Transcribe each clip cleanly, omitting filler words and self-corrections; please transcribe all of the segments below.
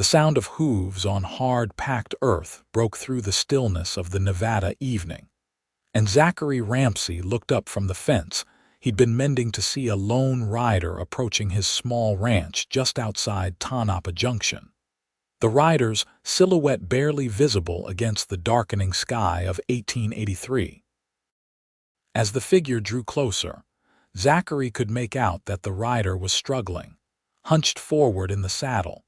The sound of hooves on hard, packed earth broke through the stillness of the Nevada evening. And Zachary Ramsey looked up from the fence. He'd been mending to see a lone rider approaching his small ranch just outside Tonopah Junction. The rider's silhouette barely visible against the darkening sky of 1883. As the figure drew closer, Zachary could make out that the rider was struggling, hunched forward in the saddle,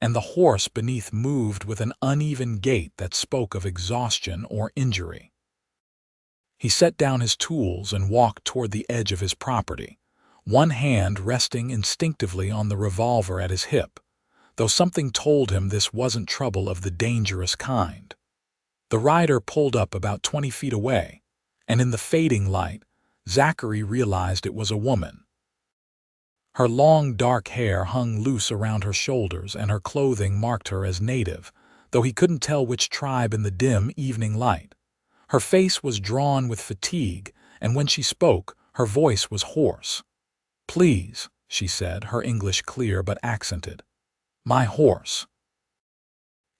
and the horse beneath moved with an uneven gait that spoke of exhaustion or injury. He set down his tools and walked toward the edge of his property, one hand resting instinctively on the revolver at his hip, though something told him this wasn't trouble of the dangerous kind. The rider pulled up about 20 feet away, and in the fading light, Zachary realized it was a woman. Her long dark hair hung loose around her shoulders and her clothing marked her as native, though he couldn't tell which tribe in the dim evening light. Her face was drawn with fatigue, and when she spoke, her voice was hoarse. "Please," she said, her English clear but accented. "My horse.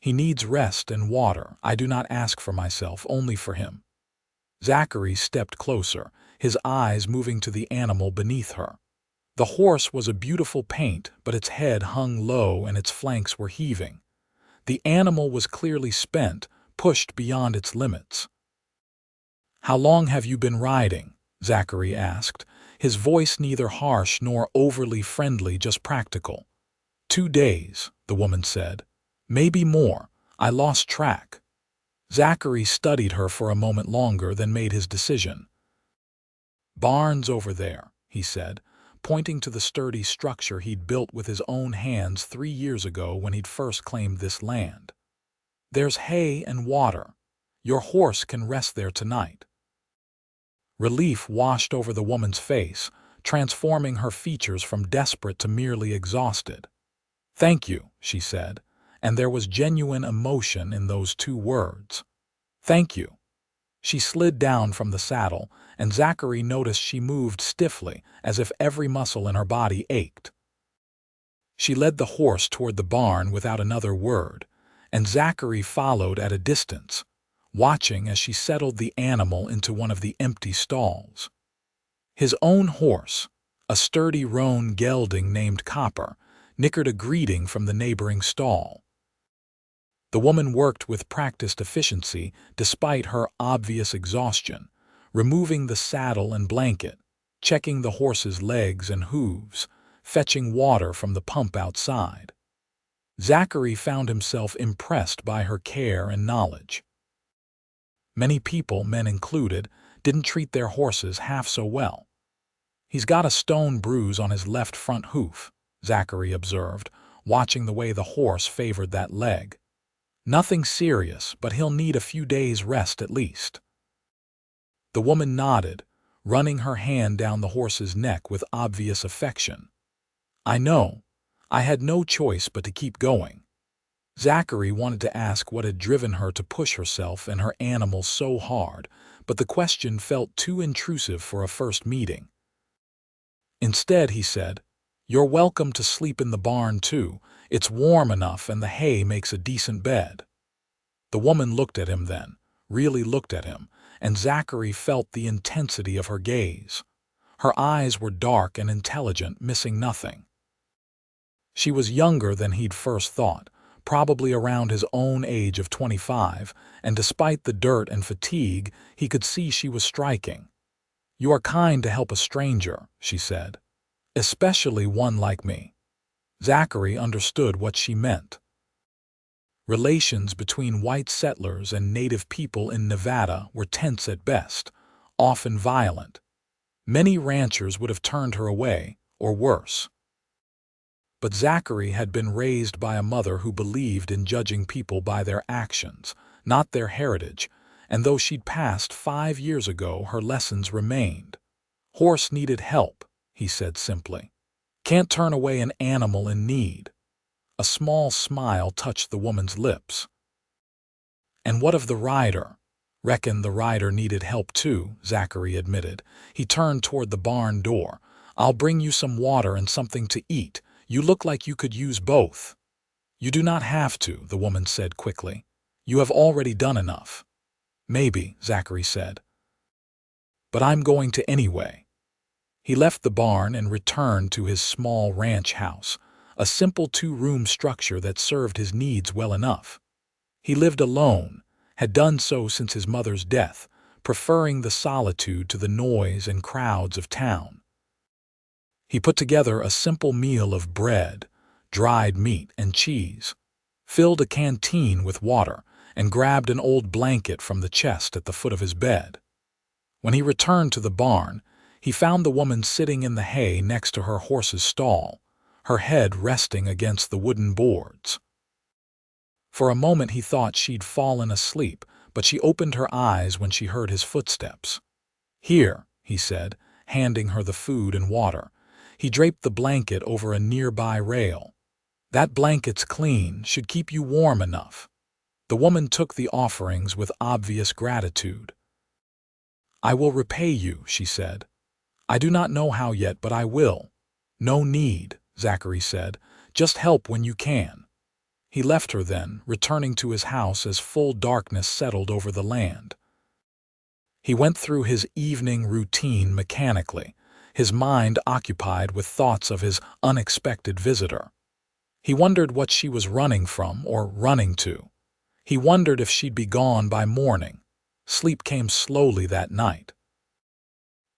He needs rest and water. I do not ask for myself, only for him." Zachary stepped closer, his eyes moving to the animal beneath her. The horse was a beautiful paint, but its head hung low and its flanks were heaving. The animal was clearly spent, pushed beyond its limits. "How long have you been riding?" Zachary asked, his voice neither harsh nor overly friendly, just practical. 2 days, the woman said. "Maybe more. I lost track." Zachary studied her for a moment longer, then made his decision. "Barn's over there," he said, pointing to the sturdy structure he'd built with his own hands 3 years ago when he'd first claimed this land. "There's hay and water. Your horse can rest there tonight." Relief washed over the woman's face, transforming her features from desperate to merely exhausted. "Thank you," she said, and there was genuine emotion in those 2 words. "Thank you." She slid down from the saddle, and Zachary noticed she moved stiffly, as if every muscle in her body ached. She led the horse toward the barn without another word, and Zachary followed at a distance, watching as she settled the animal into one of the empty stalls. His own horse, a sturdy roan gelding named Copper, nickered a greeting from the neighboring stall. The woman worked with practiced efficiency despite her obvious exhaustion, removing the saddle and blanket, checking the horse's legs and hooves, fetching water from the pump outside. Zachary found himself impressed by her care and knowledge. Many people, men included, didn't treat their horses half so well. "He's got a stone bruise on his left front hoof," Zachary observed, watching the way the horse favored that leg. "Nothing serious, but he'll need a few days' rest at least." The woman nodded, running her hand down the horse's neck with obvious affection. "I know. I had no choice but to keep going." Zachary wanted to ask what had driven her to push herself and her animal so hard, but the question felt too intrusive for a first meeting. Instead, he said, "You're welcome to sleep in the barn too. It's warm enough and the hay makes a decent bed." The woman looked at him then, really looked at him, and Zachary felt the intensity of her gaze. Her eyes were dark and intelligent, missing nothing. She was younger than he'd first thought, probably around his own age of 25, and despite the dirt and fatigue, he could see she was striking. "You are kind to help a stranger," she said, "especially one like me." Zachary understood what she meant. Relations between white settlers and native people in Nevada were tense at best, often violent. Many ranchers would have turned her away, or worse. But Zachary had been raised by a mother who believed in judging people by their actions, not their heritage, and though she'd passed 5 years ago, her lessons remained. "Horse needed help," he said simply. "Can't turn away an animal in need." A small smile touched the woman's lips. "And what of the rider?" "Reckon the rider needed help too," Zachary admitted. He turned toward the barn door. "I'll bring you some water and something to eat. You look like you could use both." You do not have to, the woman said quickly. You have already done enough. Maybe, Zachary said. But I'm going to anyway. He left the barn and returned to his small ranch house, a simple two-room structure that served his needs well enough. He lived alone, had done so since his mother's death, preferring the solitude to the noise and crowds of town. He put together a simple meal of bread, dried meat, and cheese, filled a canteen with water, and grabbed an old blanket from the chest at the foot of his bed. When he returned to the barn, he found the woman sitting in the hay next to her horse's stall, her head resting against the wooden boards. For a moment he thought she'd fallen asleep, but she opened her eyes when she heard his footsteps. Here, he said, handing her the food and water. He draped the blanket over a nearby rail. That blanket's clean, should keep you warm enough. The woman took the offerings with obvious gratitude. I will repay you, she said. I do not know how yet, but I will. No need, Zachary said. Just help when you can. He left her then, returning to his house as full darkness settled over the land. He went through his evening routine mechanically, his mind occupied with thoughts of his unexpected visitor. He wondered what she was running from or running to. He wondered if she'd be gone by morning. Sleep came slowly that night.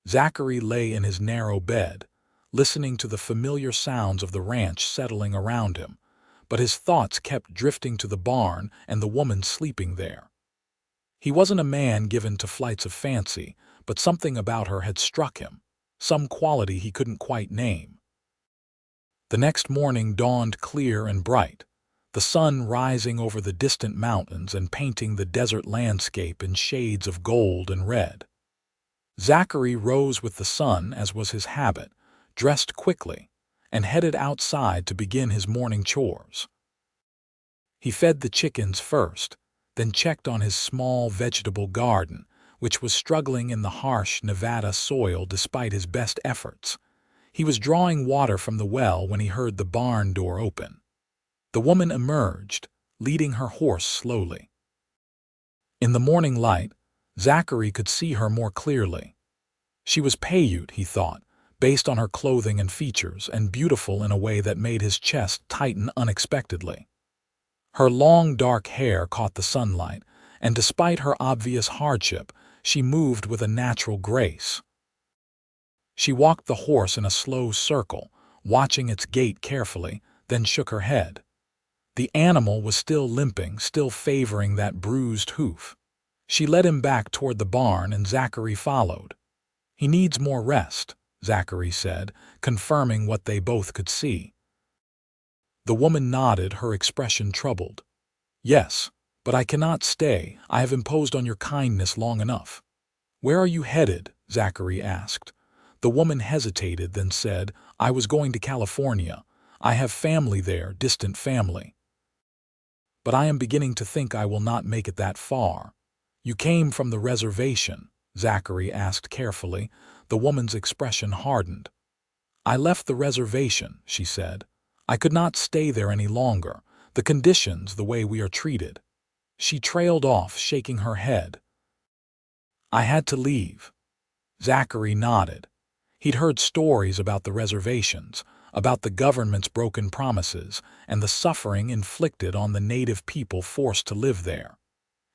Zachary lay in his narrow bed, listening to the familiar sounds of the ranch settling around him, but his thoughts kept drifting to the barn and the woman sleeping there. He wasn't a man given to flights of fancy, but something about her had struck him, some quality he couldn't quite name. The next morning dawned clear and bright, the sun rising over the distant mountains and painting the desert landscape in shades of gold and red. Zachary rose with the sun, as was his habit, dressed quickly, and headed outside to begin his morning chores. He fed the chickens first, then checked on his small vegetable garden, which was struggling in the harsh Nevada soil despite his best efforts. He was drawing water from the well when he heard the barn door open. The woman emerged, leading her horse slowly. In the morning light, Zachary could see her more clearly. She was Paiute, he thought, based on her clothing and features, and beautiful in a way that made his chest tighten unexpectedly. Her long dark hair caught the sunlight, and despite her obvious hardship, she moved with a natural grace. She walked the horse in a slow circle, watching its gait carefully, then shook her head. The animal was still limping, still favoring that bruised hoof. She led him back toward the barn, and Zachary followed. He needs more rest, Zachary said, confirming what they both could see. The woman nodded, her expression troubled. Yes, but I cannot stay. I have imposed on your kindness long enough. Where are you headed? Zachary asked. The woman hesitated, then said, I was going to California. I have family there, distant family. But I am beginning to think I will not make it that far. You came from the reservation, Zachary asked carefully. The woman's expression hardened. I left the reservation, she said. I could not stay there any longer. The conditions, the way we are treated. She trailed off, shaking her head. I had to leave. Zachary nodded. He'd heard stories about the reservations, about the government's broken promises, and the suffering inflicted on the native people forced to live there.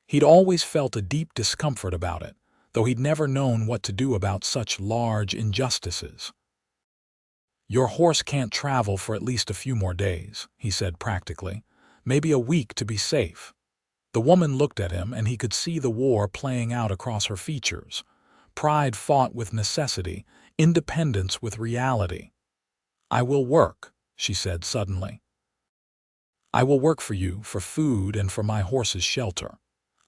He'd always felt a deep discomfort about it, though he'd never known what to do about such large injustices. Your horse can't travel for at least a few more days, he said practically. Maybe a week to be safe. The woman looked at him, and he could see the war playing out across her features. Pride fought with necessity, independence with reality. I will work, she said suddenly. I will work for you, for food and for my horse's shelter.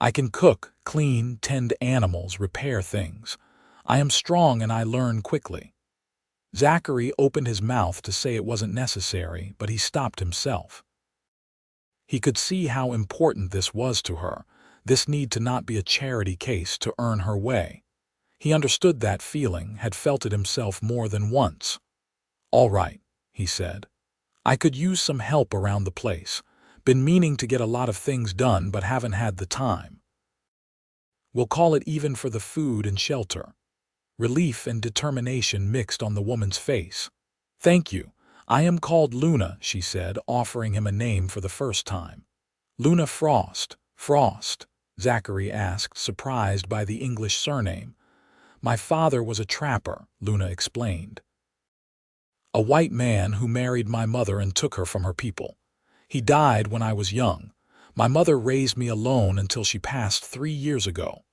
I can cook, clean, tend animals, repair things. I am strong and I learn quickly. Zachary opened his mouth to say it wasn't necessary, but he stopped himself. He could see how important this was to her, this need to not be a charity case to earn her way. He understood that feeling, had felt it himself more than once. All right, he said. I could use some help around the place. Been meaning to get a lot of things done but haven't had the time. We'll call it even for the food and shelter. Relief and determination mixed on the woman's face. Thank you. I am called Luna, she said, offering him a name for the first time. Luna Frost. Frost? Zachary asked, surprised by the English surname. My father was a trapper, Luna explained. A white man who married my mother and took her from her people. He died when I was young. My mother raised me alone until she passed 3 years ago.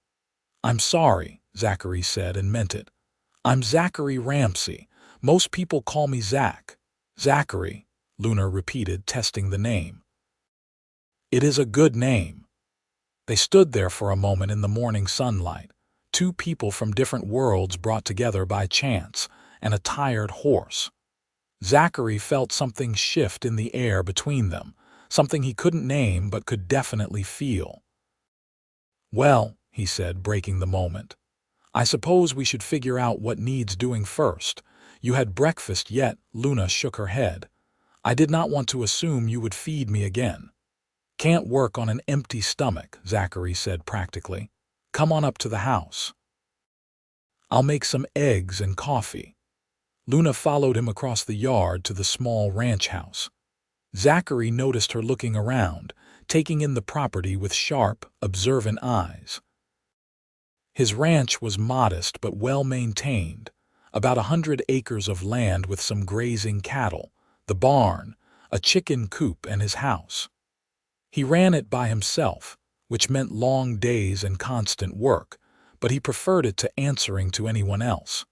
I'm sorry, Zachary said and meant it. I'm Zachary Ramsey. Most people call me Zach. Zachary, Luna repeated, testing the name. It is a good name. They stood there for a moment in the morning sunlight, two people from different worlds brought together by chance, and a tired horse. Zachary felt something shift in the air between them, something he couldn't name but could definitely feel. Well, he said, breaking the moment, I suppose we should figure out what needs doing first. You had breakfast yet? Luna shook her head. I did not want to assume you would feed me again. Can't work on an empty stomach, Zachary said practically. Come on up to the house. I'll make some eggs and coffee. Luna followed him across the yard to the small ranch house. Zachary noticed her looking around, taking in the property with sharp, observant eyes. His ranch was modest but well-maintained, about 100 acres of land with some grazing cattle, the barn, a chicken coop, and his house. He ran it by himself, which meant long days and constant work, but he preferred it to answering to anyone else.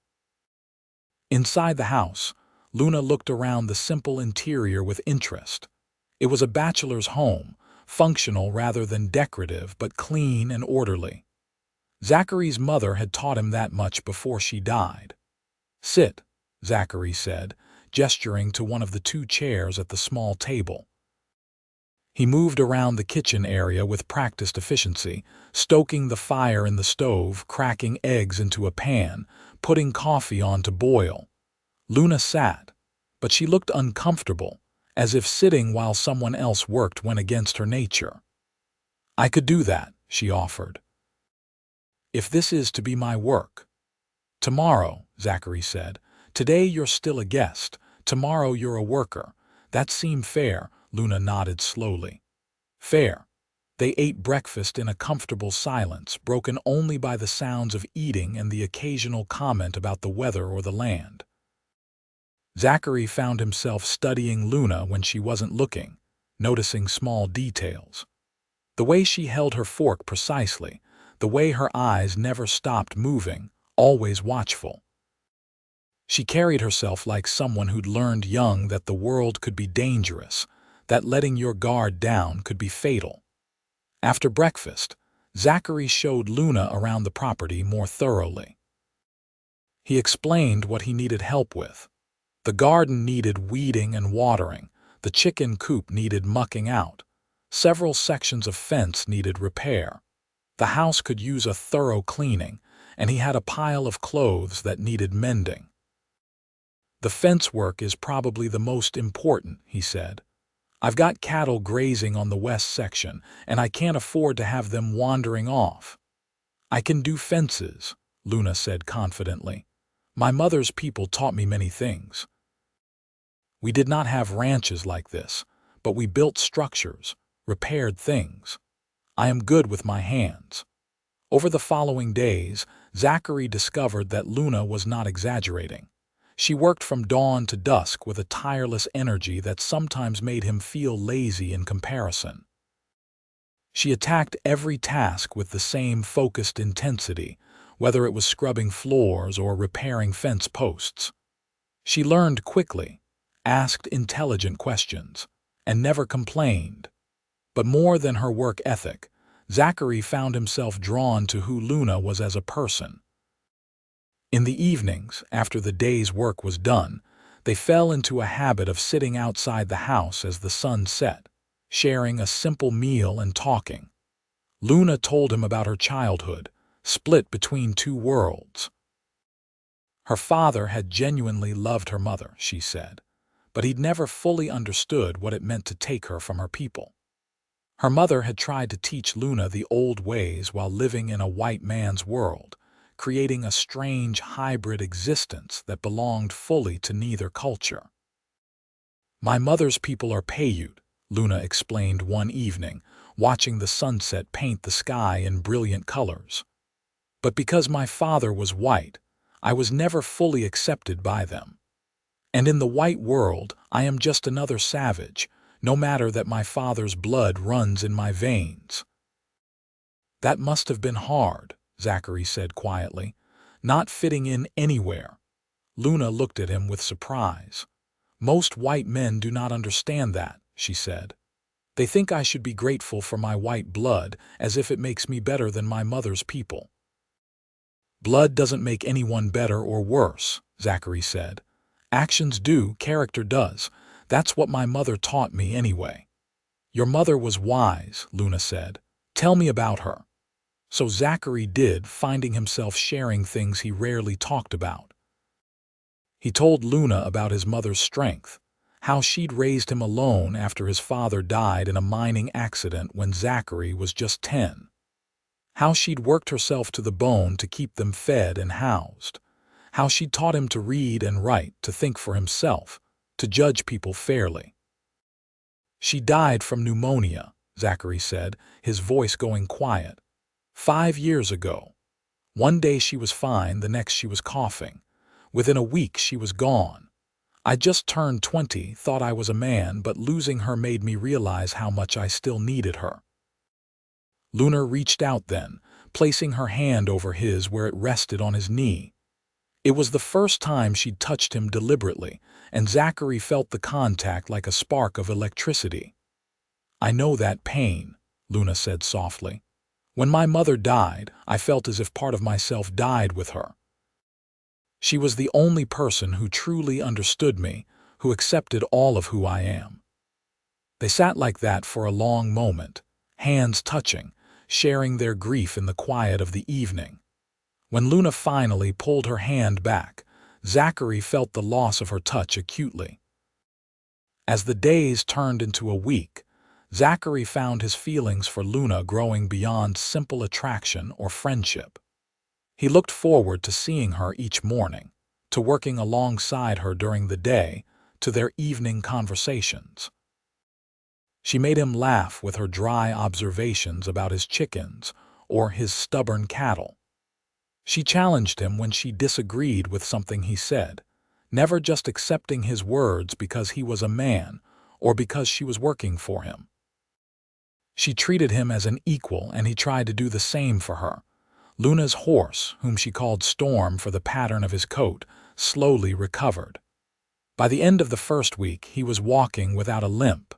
Inside the house, Luna looked around the simple interior with interest. It was a bachelor's home, functional rather than decorative, but clean and orderly. Zachary's mother had taught him that much before she died. Sit, Zachary said, gesturing to one of the 2 chairs at the small table. He moved around the kitchen area with practiced efficiency, stoking the fire in the stove, cracking eggs into a pan, putting coffee on to boil. Luna sat, but she looked uncomfortable, as if sitting while someone else worked went against her nature. I could do that, she offered. If this is to be my work. Tomorrow, Zachary said. Today you're still a guest. Tomorrow you're a worker. That seemed fair, Luna nodded slowly. Fair. They ate breakfast in a comfortable silence, broken only by the sounds of eating and the occasional comment about the weather or the land. Zachary found himself studying Luna when she wasn't looking, noticing small details. The way she held her fork precisely, the way her eyes never stopped moving, always watchful. She carried herself like someone who'd learned young that the world could be dangerous, that letting your guard down could be fatal. After breakfast, Zachary showed Luna around the property more thoroughly. He explained what he needed help with. The garden needed weeding and watering, the chicken coop needed mucking out, several sections of fence needed repair. The house could use a thorough cleaning, and he had a pile of clothes that needed mending. The fence work is probably the most important, he said. I've got cattle grazing on the west section, and I can't afford to have them wandering off. I can do fences, Luna said confidently. My mother's people taught me many things. We did not have ranches like this, but we built structures, repaired things. I am good with my hands. Over the following days, Zachary discovered that Luna was not exaggerating. She worked from dawn to dusk with a tireless energy that sometimes made him feel lazy in comparison. She attacked every task with the same focused intensity, whether it was scrubbing floors or repairing fence posts. She learned quickly, asked intelligent questions, and never complained. But more than her work ethic, Zachary found himself drawn to who Luna was as a person. In the evenings, after the day's work was done, they fell into a habit of sitting outside the house as the sun set, sharing a simple meal and talking. Luna told him about her childhood, split between 2 worlds. Her father had genuinely loved her mother, she said, but he'd never fully understood what it meant to take her from her people. Her mother had tried to teach Luna the old ways while living in a white man's world, creating a strange hybrid existence that belonged fully to neither culture. "My mother's people are Paiute," Luna explained one evening, watching the sunset paint the sky in brilliant colors. "But because my father was white, I was never fully accepted by them. And in the white world, I am just another savage, no matter that my father's blood runs in my veins." "That must have been hard," Zachary said quietly, "not fitting in anywhere." Luna looked at him with surprise. "Most white men do not understand that," she said. "They think I should be grateful for my white blood, as if it makes me better than my mother's people." "Blood doesn't make anyone better or worse," Zachary said. "Actions do, character does. That's what my mother taught me anyway." "Your mother was wise," Luna said. "Tell me about her." So Zachary did, finding himself sharing things he rarely talked about. He told Luna about his mother's strength, how she'd raised him alone after his father died in a mining accident when Zachary was just 10. How she'd worked herself to the bone to keep them fed and housed. How she'd taught him to read and write, to think for himself, to judge people fairly. "She died from pneumonia," Zachary said, his voice going quiet. 5 years ago. One day she was fine, the next she was coughing. Within a week she was gone. I just turned 20, thought I was a man, but losing her made me realize how much I still needed her." Luna reached out then, placing her hand over his where it rested on his knee. It was the first time she'd touched him deliberately, and Zachary felt the contact like a spark of electricity. "I know that pain," Luna said softly. "When my mother died, I felt as if part of myself died with her. She was the only person who truly understood me, who accepted all of who I am." They sat like that for a long moment, hands touching, sharing their grief in the quiet of the evening. When Luna finally pulled her hand back, Zachary felt the loss of her touch acutely. As the days turned into a week, Zachary found his feelings for Luna growing beyond simple attraction or friendship. He looked forward to seeing her each morning, to working alongside her during the day, to their evening conversations. She made him laugh with her dry observations about his chickens or his stubborn cattle. She challenged him when she disagreed with something he said, never just accepting his words because he was a man or because she was working for him. She treated him as an equal, and he tried to do the same for her. Luna's horse, whom she called Storm for the pattern of his coat, slowly recovered. By the end of the first week, he was walking without a limp.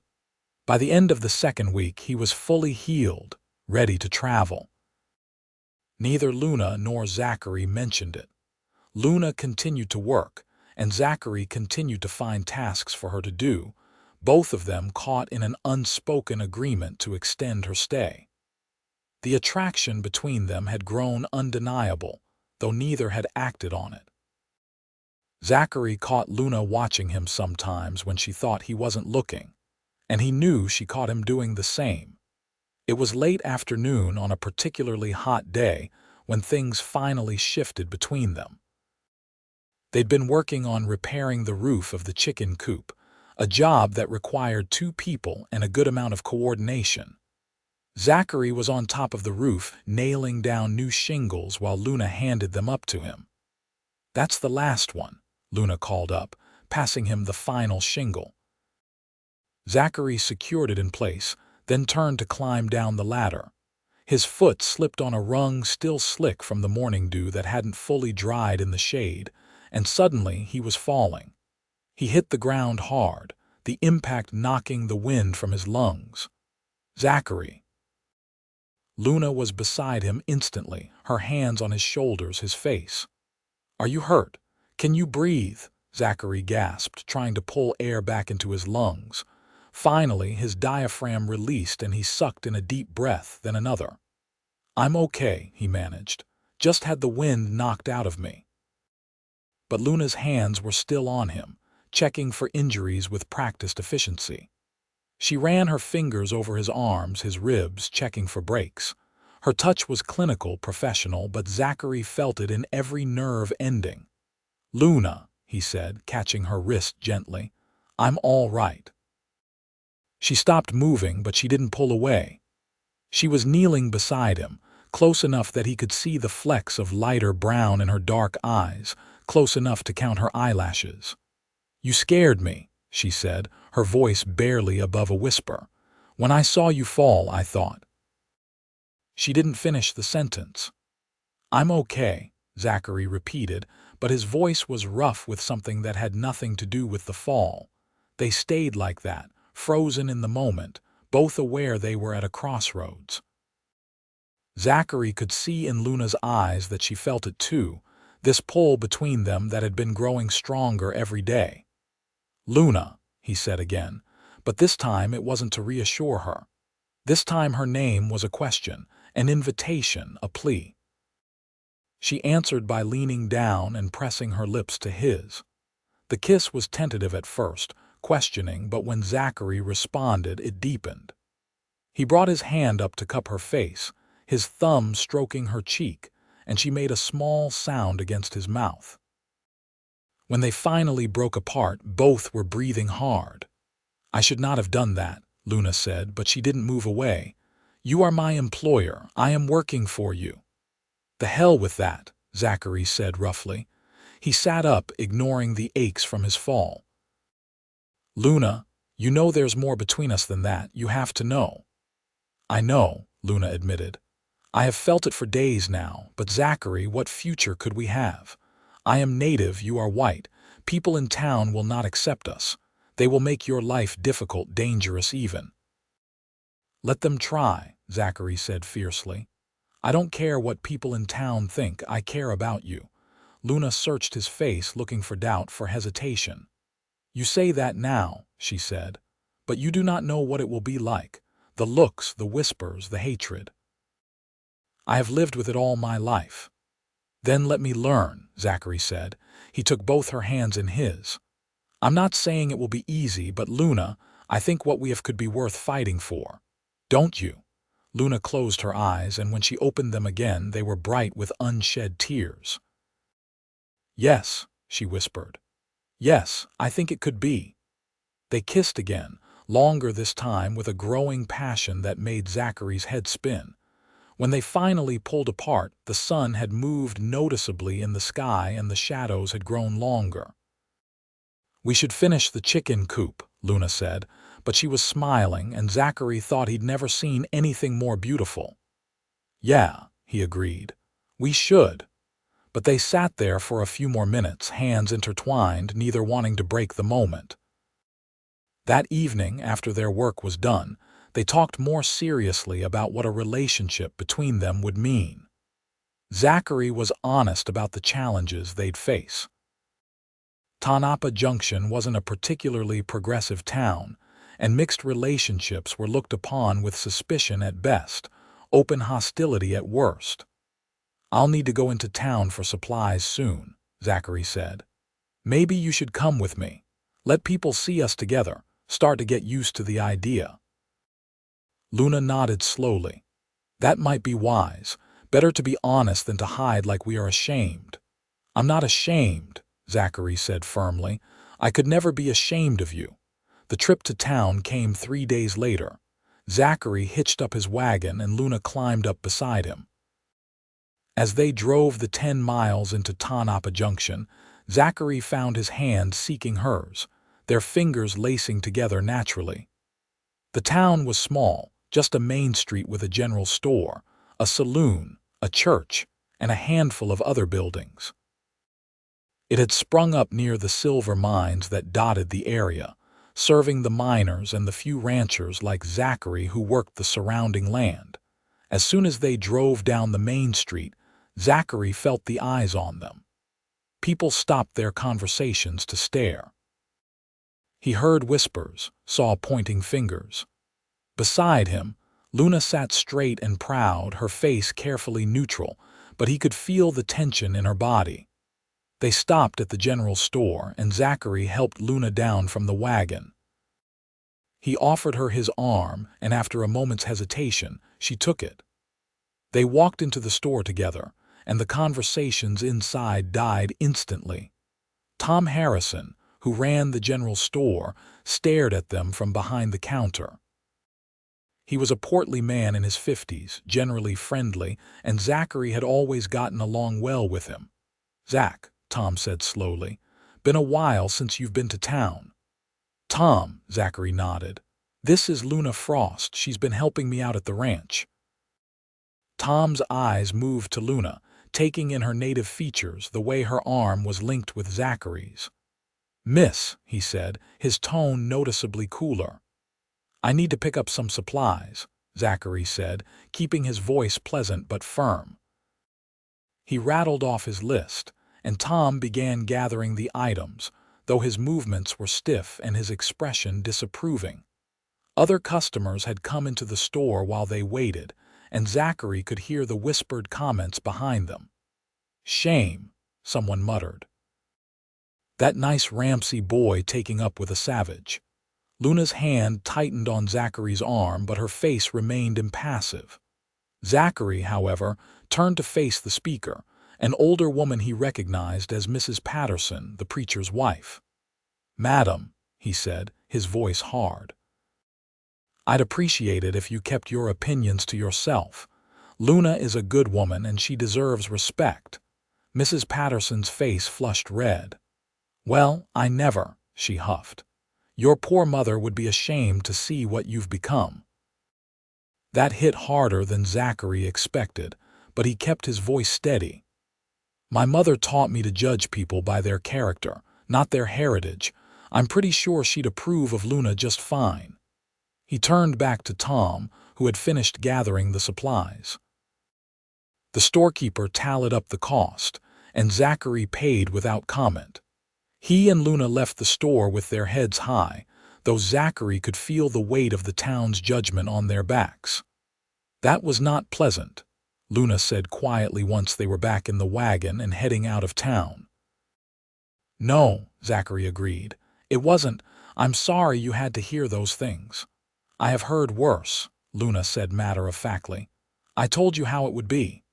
By the end of the second week, he was fully healed, ready to travel. Neither Luna nor Zachary mentioned it. Luna continued to work, and Zachary continued to find tasks for her to do, both of them caught in an unspoken agreement to extend her stay. The attraction between them had grown undeniable, though neither had acted on it. Zachary caught Luna watching him sometimes when she thought he wasn't looking, and he knew she caught him doing the same. It was late afternoon on a particularly hot day when things finally shifted between them. They'd been working on repairing the roof of the chicken coop, a job that required 2 people and a good amount of coordination. Zachary was on top of the roof, nailing down new shingles while Luna handed them up to him. "That's the last one," Luna called up, passing him the final shingle. Zachary secured it in place, then turned to climb down the ladder. His foot slipped on a rung still slick from the morning dew that hadn't fully dried in the shade, and suddenly he was falling. He hit the ground hard, the impact knocking the wind from his lungs. "Zachary!" Luna was beside him instantly, her hands on his shoulders, his face. "Are you hurt? Can you breathe?" Zachary gasped, trying to pull air back into his lungs. Finally, his diaphragm released and he sucked in a deep breath, then another. "I'm okay," he managed. "Just had the wind knocked out of me." But Luna's hands were still on him, checking for injuries with practiced efficiency. She ran her fingers over his arms, his ribs, checking for breaks. Her touch was clinical, professional, but Zachary felt it in every nerve ending. "Luna," he said, catching her wrist gently, "I'm all right." She stopped moving, but she didn't pull away. She was kneeling beside him, close enough that he could see the flecks of lighter brown in her dark eyes, close enough to count her eyelashes. "You scared me," she said, her voice barely above a whisper. "When I saw you fall, I thought—" She didn't finish the sentence. "I'm okay," Zachary repeated, but his voice was rough with something that had nothing to do with the fall. They stayed like that, frozen in the moment, both aware they were at a crossroads. Zachary could see in Luna's eyes that she felt it too, this pull between them that had been growing stronger every day. "Luna," he said again, but this time it wasn't to reassure her. This time her name was a question, an invitation, a plea. She answered by leaning down and pressing her lips to his. The kiss was tentative at first, questioning, but when Zachary responded, it deepened. He brought his hand up to cup her face, his thumb stroking her cheek, and she made a small sound against his mouth. When they finally broke apart, both were breathing hard. "I should not have done that," Luna said, but she didn't move away. "You are my employer. I am working for you." "The hell with that," Zachary said roughly. He sat up, ignoring the aches from his fall. "Luna, you know there's more between us than that. You have to know." "I know," Luna admitted. "I have felt it for days now, but Zachary, what future could we have? I am native, you are white. People in town will not accept us. They will make your life difficult, dangerous even." "Let them try," Zachary said fiercely. "I don't care what people in town think, I care about you." Luna searched his face, looking for doubt, for hesitation. "You say that now," she said, "but you do not know what it will be like. The looks, the whispers, the hatred. I have lived with it all my life." "Then let me learn," Zachary said. He took both her hands in his. "I'm not saying it will be easy, but Luna, I think what we have could be worth fighting for. Don't you?" Luna closed her eyes, and when she opened them again, they were bright with unshed tears. "Yes," she whispered. "Yes, I think it could be." They kissed again, longer this time, with a growing passion that made Zachary's head spin. When they finally pulled apart, the sun had moved noticeably in the sky and the shadows had grown longer. "We should finish the chicken coop," Luna said, but she was smiling, and Zachary thought he'd never seen anything more beautiful. "Yeah," he agreed. "We should." But they sat there for a few more minutes, hands intertwined, neither wanting to break the moment. That evening, after their work was done, they talked more seriously about what a relationship between them would mean. Zachary was honest about the challenges they'd face. Tanapa Junction wasn't a particularly progressive town, and mixed relationships were looked upon with suspicion at best, open hostility at worst. "I'll need to go into town for supplies soon," Zachary said. "Maybe you should come with me. Let people see us together, start to get used to the idea." Luna nodded slowly. "That might be wise. Better to be honest than to hide like we are ashamed." "I'm not ashamed," Zachary said firmly. "I could never be ashamed of you." The trip to town came 3 days later. Zachary hitched up his wagon and Luna climbed up beside him. As they drove the 10 miles into Tanapa Junction, Zachary found his hand seeking hers, their fingers lacing together naturally. The town was small, just a main street with a general store, a saloon, a church, and a handful of other buildings. It had sprung up near the silver mines that dotted the area, serving the miners and the few ranchers like Zachary who worked the surrounding land. As soon as they drove down the main street, Zachary felt the eyes on them. People stopped their conversations to stare. He heard whispers, saw pointing fingers. Beside him, Luna sat straight and proud, her face carefully neutral, but he could feel the tension in her body. They stopped at the general store, and Zachary helped Luna down from the wagon. He offered her his arm, and after a moment's hesitation, she took it. They walked into the store together, and the conversations inside died instantly. Tom Harrison, who ran the general store, stared at them from behind the counter. He was a portly man in his 50s, generally friendly, and Zachary had always gotten along well with him. "Zach," Tom said slowly, "been a while since you've been to town." "Tom," Zachary nodded. "This is Luna Frost. She's been helping me out at the ranch." Tom's eyes moved to Luna, taking in her native features, the way her arm was linked with Zachary's. "Miss," he said, his tone noticeably cooler. "I need to pick up some supplies," Zachary said, keeping his voice pleasant but firm. He rattled off his list, and Tom began gathering the items, though his movements were stiff and his expression disapproving. Other customers had come into the store while they waited, and Zachary could hear the whispered comments behind them. "Shame," someone muttered. "That nice Ramsey boy taking up with a savage." Luna's hand tightened on Zachary's arm, but her face remained impassive. Zachary, however, turned to face the speaker, an older woman he recognized as Mrs. Patterson, the preacher's wife. "Madam," he said, his voice hard, "I'd appreciate it if you kept your opinions to yourself. Luna is a good woman and she deserves respect." Mrs. Patterson's face flushed red. "Well, I never," she huffed. "Your poor mother would be ashamed to see what you've become." That hit harder than Zachary expected, but he kept his voice steady. "My mother taught me to judge people by their character, not their heritage. I'm pretty sure she'd approve of Luna just fine." He turned back to Tom, who had finished gathering the supplies. The storekeeper tallied up the cost, and Zachary paid without comment. He and Luna left the store with their heads high, though Zachary could feel the weight of the town's judgment on their backs. "That was not pleasant," Luna said quietly once they were back in the wagon and heading out of town. "No," Zachary agreed. "It wasn't. I'm sorry you had to hear those things." "I have heard worse," Luna said matter-of-factly. "I told you how it would be."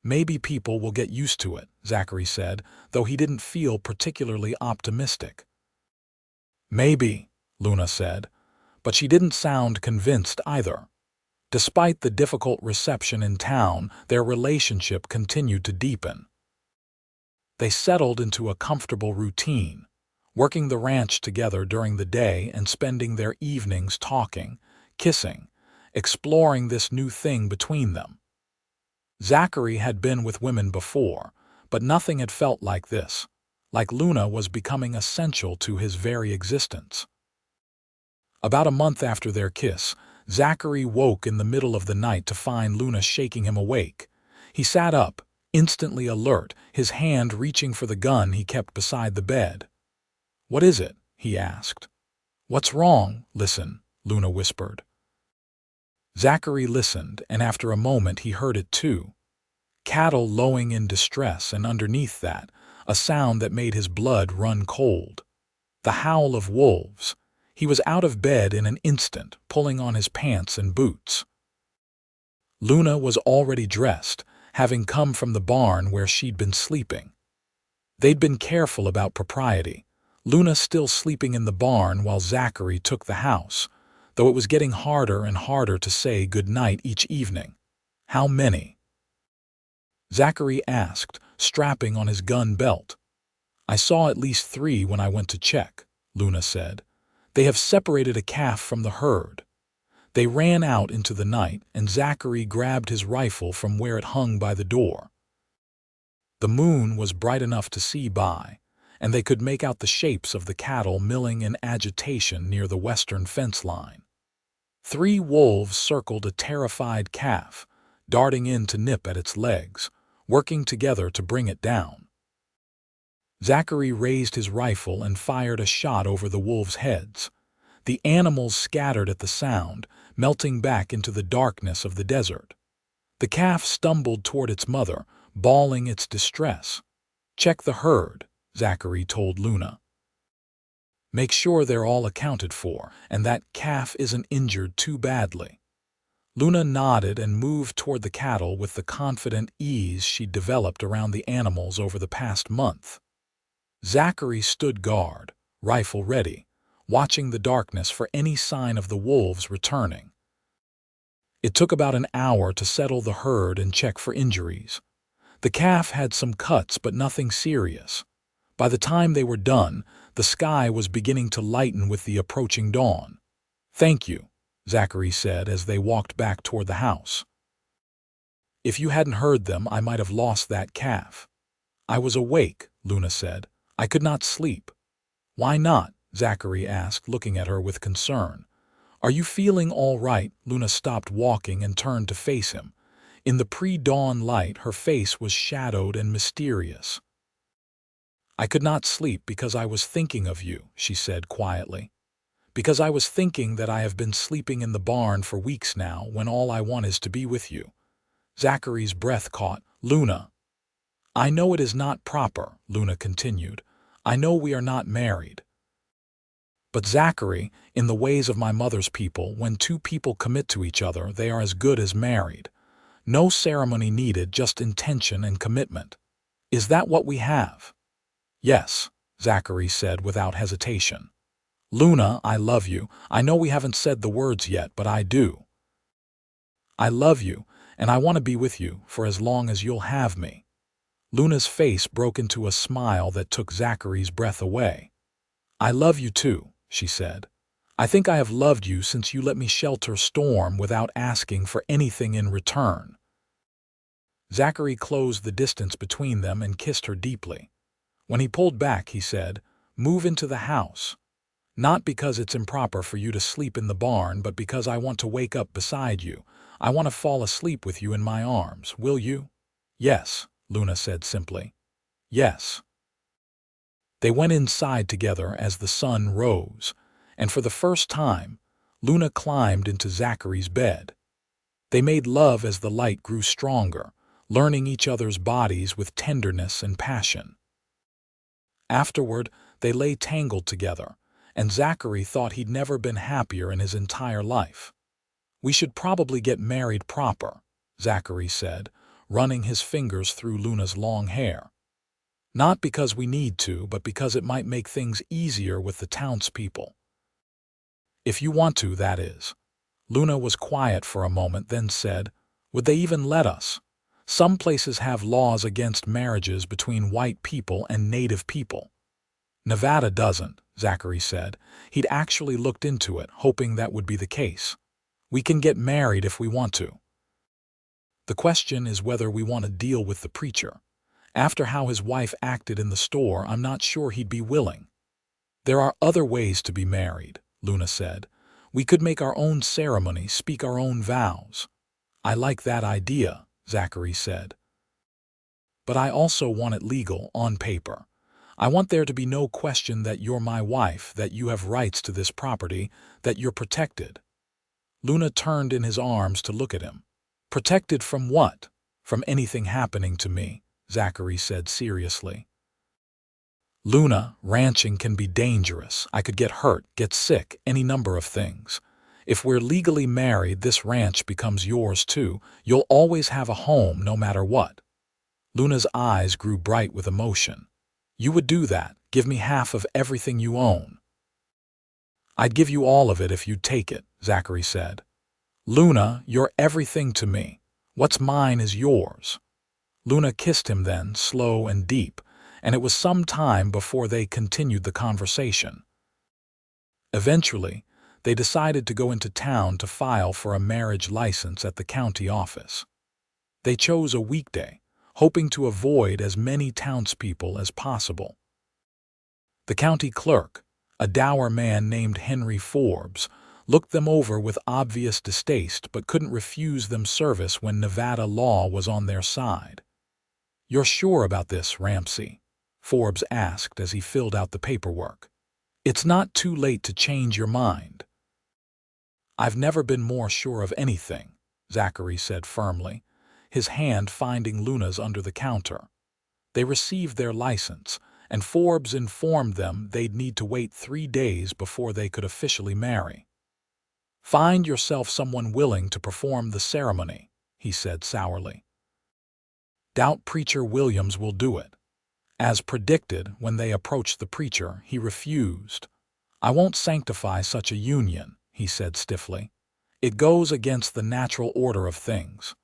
"Maybe people will get used to it," Zachary said, though he didn't feel particularly optimistic. "Maybe," Luna said, but she didn't sound convinced either. Despite the difficult reception in town, their relationship continued to deepen. They settled into a comfortable routine, working the ranch together during the day and spending their evenings talking, kissing, exploring this new thing between them. Zachary had been with women before, but nothing had felt like this, like Luna was becoming essential to his very existence. About a month after their kiss, Zachary woke in the middle of the night to find Luna shaking him awake. He sat up, instantly alert, his hand reaching for the gun he kept beside the bed. "What is it?" he asked. "What's wrong? Listen," Luna whispered. Zachary listened, and after a moment he heard it too. Cattle lowing in distress, and underneath that, a sound that made his blood run cold. The howl of wolves. He was out of bed in an instant, pulling on his pants and boots. Luna was already dressed, having come from the barn where she'd been sleeping. They'd been careful about propriety, Luna still sleeping in the barn while Zachary took the house, though it was getting harder and harder to say good night each evening. "How many?" Zachary asked, strapping on his gun belt. "I saw at least 3 when I went to check," Luna said. "They have separated a calf from the herd." They ran out into the night, and Zachary grabbed his rifle from where it hung by the door. The moon was bright enough to see by, and they could make out the shapes of the cattle milling in agitation near the western fence line. 3 wolves circled a terrified calf, darting in to nip at its legs, working together to bring it down. Zachary raised his rifle and fired a shot over the wolves' heads. The animals scattered at the sound, melting back into the darkness of the desert. The calf stumbled toward its mother, bawling its distress. "Check the herd," Zachary told Luna. Make sure they're all accounted for, and that calf isn't injured too badly." Luna nodded and moved toward the cattle with the confident ease she'd developed around the animals over the past month. Zachary stood guard, rifle ready, watching the darkness for any sign of the wolves returning. It took about an hour to settle the herd and check for injuries. The calf had some cuts but nothing serious. By the time they were done, the sky was beginning to lighten with the approaching dawn. "Thank you," Zachary said as they walked back toward the house. "If you hadn't heard them, I might have lost that calf." "I was awake," Luna said. "I could not sleep." "Why not?" Zachary asked, looking at her with concern. "Are you feeling all right?" Luna stopped walking and turned to face him. In the pre-dawn light, her face was shadowed and mysterious. "I could not sleep because I was thinking of you," she said quietly. "Because I was thinking that I have been sleeping in the barn for weeks now when all I want is to be with you." Zachary's breath caught. "Luna." "I know it is not proper," Luna continued. "I know we are not married. But Zachary, in the ways of my mother's people, when two people commit to each other, they are as good as married. No ceremony needed, just intention and commitment. Is that what we have?" "Yes," Zachary said without hesitation. "Luna, I love you. I know we haven't said the words yet, but I do. I love you, and I want to be with you for as long as you'll have me." Luna's face broke into a smile that took Zachary's breath away. "I love you too," she said. "I think I have loved you since you let me shelter Storm without asking for anything in return." Zachary closed the distance between them and kissed her deeply. When he pulled back, he said, "Move into the house. Not because it's improper for you to sleep in the barn, but because I want to wake up beside you. I want to fall asleep with you in my arms. Will you?" "Yes," Luna said simply. "Yes." They went inside together as the sun rose, and for the first time, Luna climbed into Zachary's bed. They made love as the light grew stronger, learning each other's bodies with tenderness and passion. Afterward, they lay tangled together, and Zachary thought he'd never been happier in his entire life. "We should probably get married proper," Zachary said, running his fingers through Luna's long hair. "Not because we need to, but because it might make things easier with the townspeople. If you want to, that is." Luna was quiet for a moment, then said, "Would they even let us? Some places have laws against marriages between white people and native people." "Nevada doesn't," Zachary said. He'd actually looked into it, hoping that would be the case. "We can get married if we want to. The question is whether we want to deal with the preacher. After how his wife acted in the store, I'm not sure he'd be willing." "There are other ways to be married," Luna said. "We could make our own ceremony, speak our own vows." "I like that idea," Zachary said. "But I also want it legal, on paper. I want there to be no question that you're my wife, that you have rights to this property, that you're protected." Luna turned in his arms to look at him. "Protected from what?" "From anything happening to me," Zachary said seriously. "Luna, ranching can be dangerous. I could get hurt, get sick, any number of things. If we're legally married, this ranch becomes yours too. You'll always have a home no matter what." Luna's eyes grew bright with emotion. "You would do that? Give me half of everything you own?" "I'd give you all of it if you'd take it," Zachary said. "Luna, you're everything to me. What's mine is yours." Luna kissed him then, slow and deep, and it was some time before they continued the conversation. Eventually, they decided to go into town to file for a marriage license at the county office. They chose a weekday, hoping to avoid as many townspeople as possible. The county clerk, a dour man named Henry Forbes, looked them over with obvious distaste but couldn't refuse them service when Nevada law was on their side. "You're sure about this, Ramsey?" Forbes asked as he filled out the paperwork. "It's not too late to change your mind." "I've never been more sure of anything," Zachary said firmly, his hand finding Luna's under the counter. They received their license, and Forbes informed them they'd need to wait 3 days before they could officially marry. "Find yourself someone willing to perform the ceremony," he said sourly. "Doubt Preacher Williams will do it." As predicted, when they approached the preacher, he refused. "I won't sanctify such a union," he said stiffly. "It goes against the natural order of things."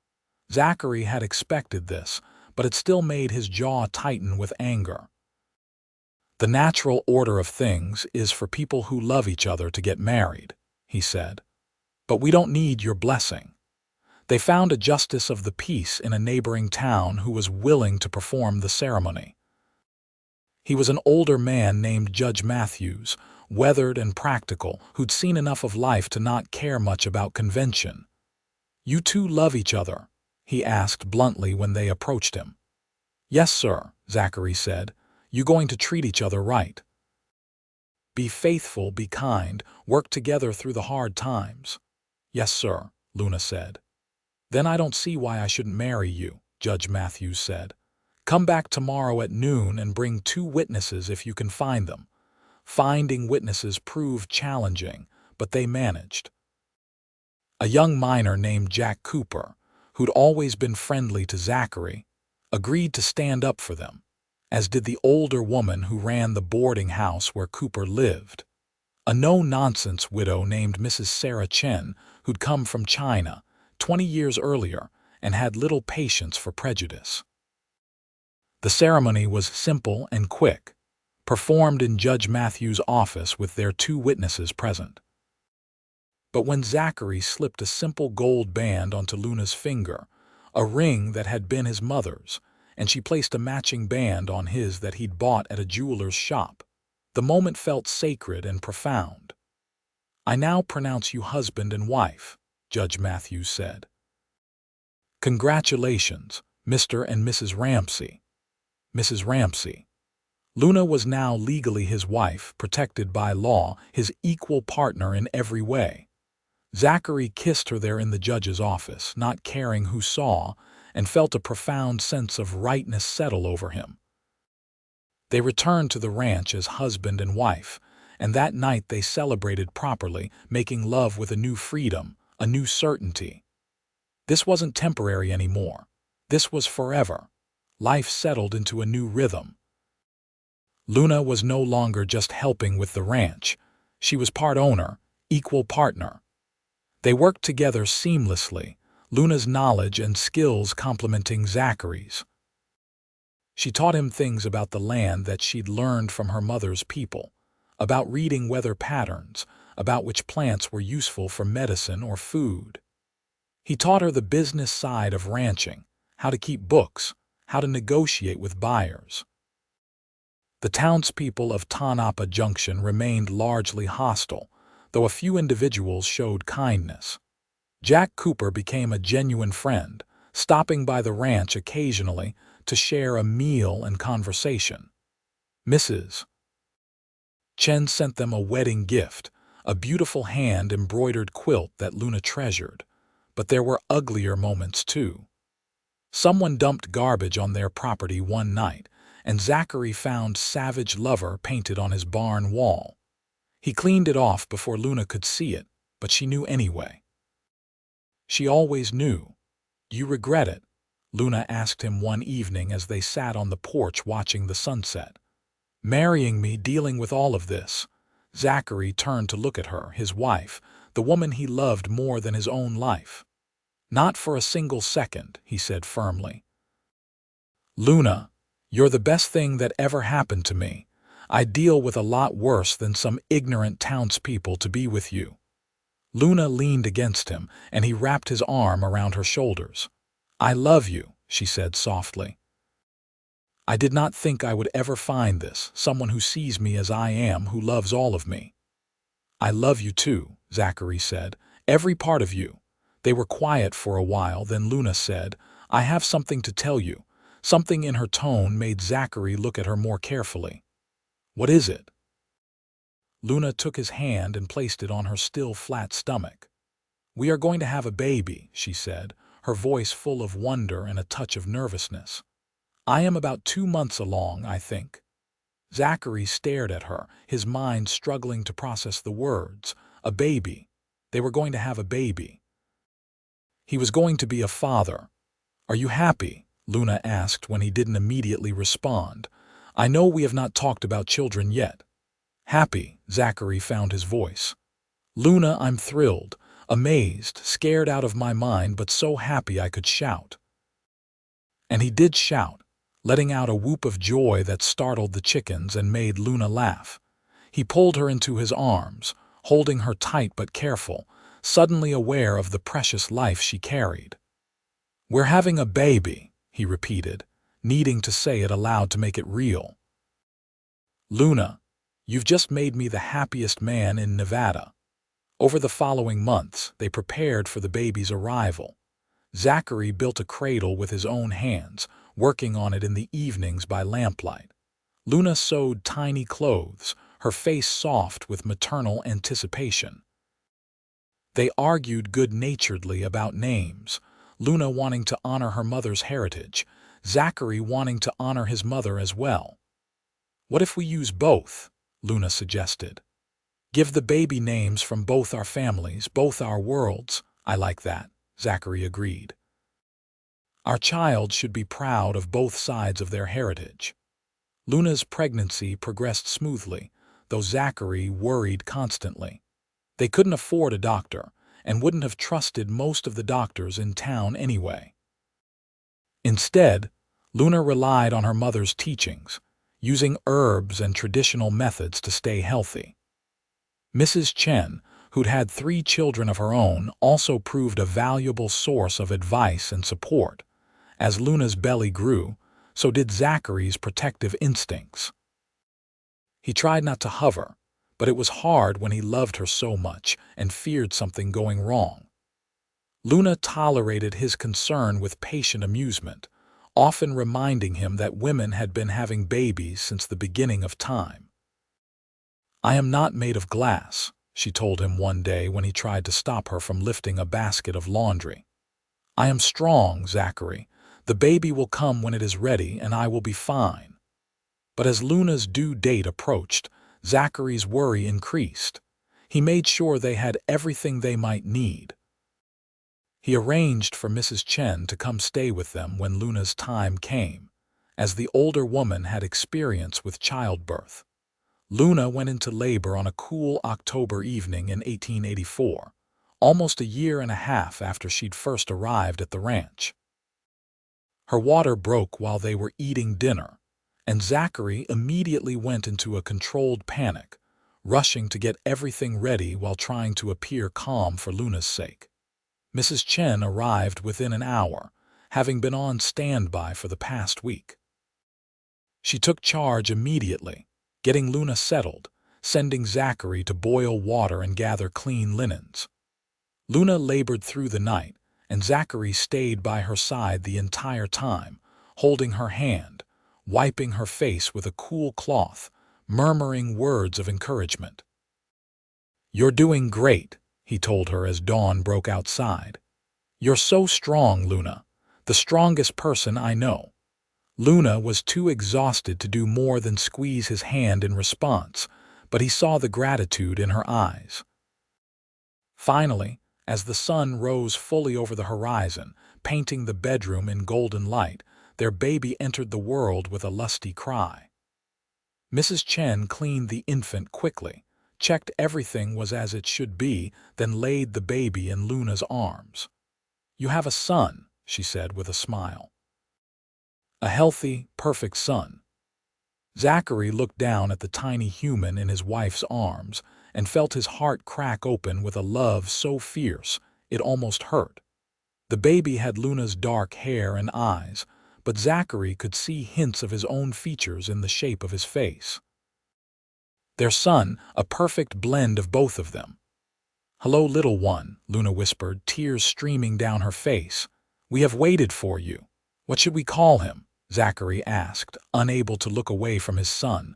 Zachary had expected this, but it still made his jaw tighten with anger. "The natural order of things is for people who love each other to get married," he said. "But we don't need your blessing." They found a justice of the peace in a neighboring town who was willing to perform the ceremony. He was an older man named Judge Matthews, weathered and practical, who'd seen enough of life to not care much about convention. "You two love each other?" he asked bluntly when they approached him. "Yes, sir," Zachary said. "You going to treat each other right? Be faithful, be kind, work together through the hard times." "Yes, sir," Luna said. "Then I don't see why I shouldn't marry you," Judge Matthews said. "Come back tomorrow at noon and bring 2 witnesses if you can find them." Finding witnesses proved challenging, but they managed. A young miner named Jack Cooper, who'd always been friendly to Zachary, agreed to stand up for them, as did the older woman who ran the boarding house where Cooper lived. A no-nonsense widow named Mrs. Sarah Chen, who'd come from China 20 years earlier and had little patience for prejudice. The ceremony was simple and quick, performed in Judge Matthews' office with their 2 witnesses present. But when Zachary slipped a simple gold band onto Luna's finger, a ring that had been his mother's, and she placed a matching band on his that he'd bought at a jeweler's shop, the moment felt sacred and profound. "I now pronounce you husband and wife," Judge Matthews said. "Congratulations, Mr. and Mrs. Ramsey." Mrs. Ramsey. Luna was now legally his wife, protected by law, his equal partner in every way. Zachary kissed her there in the judge's office, not caring who saw, and felt a profound sense of rightness settle over him. They returned to the ranch as husband and wife, and that night they celebrated properly, making love with a new freedom, a new certainty. This wasn't temporary anymore. This was forever. Life settled into a new rhythm. Luna was no longer just helping with the ranch. She was part owner, equal partner. They worked together seamlessly, Luna's knowledge and skills complementing Zachary's. She taught him things about the land that she'd learned from her mother's people, about reading weather patterns, about which plants were useful for medicine or food. He taught her the business side of ranching, how to keep books, how to negotiate with buyers. The townspeople of Tanapa Junction remained largely hostile, though a few individuals showed kindness. Jack Cooper became a genuine friend, stopping by the ranch occasionally to share a meal and conversation. Mrs. Chen sent them a wedding gift, a beautiful hand-embroidered quilt that Luna treasured, but there were uglier moments too. Someone dumped garbage on their property one night, and Zachary found "Savage Lover" painted on his barn wall. He cleaned it off before Luna could see it, but she knew anyway. She always knew. "Do you regret it?" Luna asked him one evening as they sat on the porch watching the sunset. "Marrying me, dealing with all of this." Zachary turned to look at her, his wife, the woman he loved more than his own life. "Not for a single second," he said firmly. "Luna, you're the best thing that ever happened to me. I deal with a lot worse than some ignorant townspeople to be with you." Luna leaned against him, and he wrapped his arm around her shoulders. "I love you," she said softly. "I did not think I would ever find this, someone who sees me as I am, who loves all of me." "I love you too," Zachary said, "every part of you." They were quiet for a while, then Luna said, "I have something to tell you." Something in her tone made Zachary look at her more carefully. "What is it?" Luna took his hand and placed it on her still flat stomach. "We are going to have a baby," she said, her voice full of wonder and a touch of nervousness. "I am about 2 months along, I think." Zachary stared at her, his mind struggling to process the words. A baby. They were going to have a baby. He was going to be a father. "Are you happy?" Luna asked when he didn't immediately respond. "I know we have not talked about children yet." "Happy," Zachary found his voice. "Luna, I'm thrilled, amazed, scared out of my mind, but so happy I could shout." And he did shout, letting out a whoop of joy that startled the chickens and made Luna laugh. He pulled her into his arms, holding her tight but careful, suddenly aware of the precious life she carried. "We're having a baby," he repeated, needing to say it aloud to make it real. "Luna, you've just made me the happiest man in Nevada." Over the following months, they prepared for the baby's arrival. Zachary built a cradle with his own hands, working on it in the evenings by lamplight. Luna sewed tiny clothes, her face soft with maternal anticipation. They argued good-naturedly about names, Luna wanting to honor her mother's heritage, Zachary wanting to honor his mother as well. "What if we use both?" Luna suggested. "Give the baby names from both our families, both our worlds." "I like that," Zachary agreed. "Our child should be proud of both sides of their heritage." Luna's pregnancy progressed smoothly, though Zachary worried constantly. They couldn't afford a doctor, and wouldn't have trusted most of the doctors in town anyway. Instead, Luna relied on her mother's teachings, using herbs and traditional methods to stay healthy. Mrs. Chen, who'd had 3 children of her own, also proved a valuable source of advice and support. As Luna's belly grew, so did Zachary's protective instincts. He tried not to hover, but it was hard when he loved her so much and feared something going wrong. Luna tolerated his concern with patient amusement, often reminding him that women had been having babies since the beginning of time. "I am not made of glass," she told him one day when he tried to stop her from lifting a basket of laundry. "I am strong, Zachary. The baby will come when it is ready, and I will be fine." But as Luna's due date approached, Zachary's worry increased. He made sure they had everything they might need. He arranged for Mrs. Chen to come stay with them when Luna's time came, as the older woman had experience with childbirth. Luna went into labor on a cool October evening in 1884, almost a year and a half after she'd first arrived at the ranch. Her water broke while they were eating dinner, and Zachary immediately went into a controlled panic, rushing to get everything ready while trying to appear calm for Luna's sake. Mrs. Chen arrived within an hour, having been on standby for the past week. She took charge immediately, getting Luna settled, sending Zachary to boil water and gather clean linens. Luna labored through the night, and Zachary stayed by her side the entire time, holding her hand, wiping her face with a cool cloth, murmuring words of encouragement. "You're doing great," he told her as dawn broke outside. "You're so strong, Luna, the strongest person I know." Luna was too exhausted to do more than squeeze his hand in response, but he saw the gratitude in her eyes. Finally, as the sun rose fully over the horizon, painting the bedroom in golden light, their baby entered the world with a lusty cry. Mrs. Chen cleaned the infant quickly, checked everything was as it should be, then laid the baby in Luna's arms. "You have a son," she said with a smile. "A healthy, perfect son." Zachary looked down at the tiny human in his wife's arms and felt his heart crack open with a love so fierce it almost hurt. The baby had Luna's dark hair and eyes, but Zachary could see hints of his own features in the shape of his face. Their son, a perfect blend of both of them. "Hello, little one," Luna whispered, tears streaming down her face. "We have waited for you." "What should we call him?" Zachary asked, unable to look away from his son.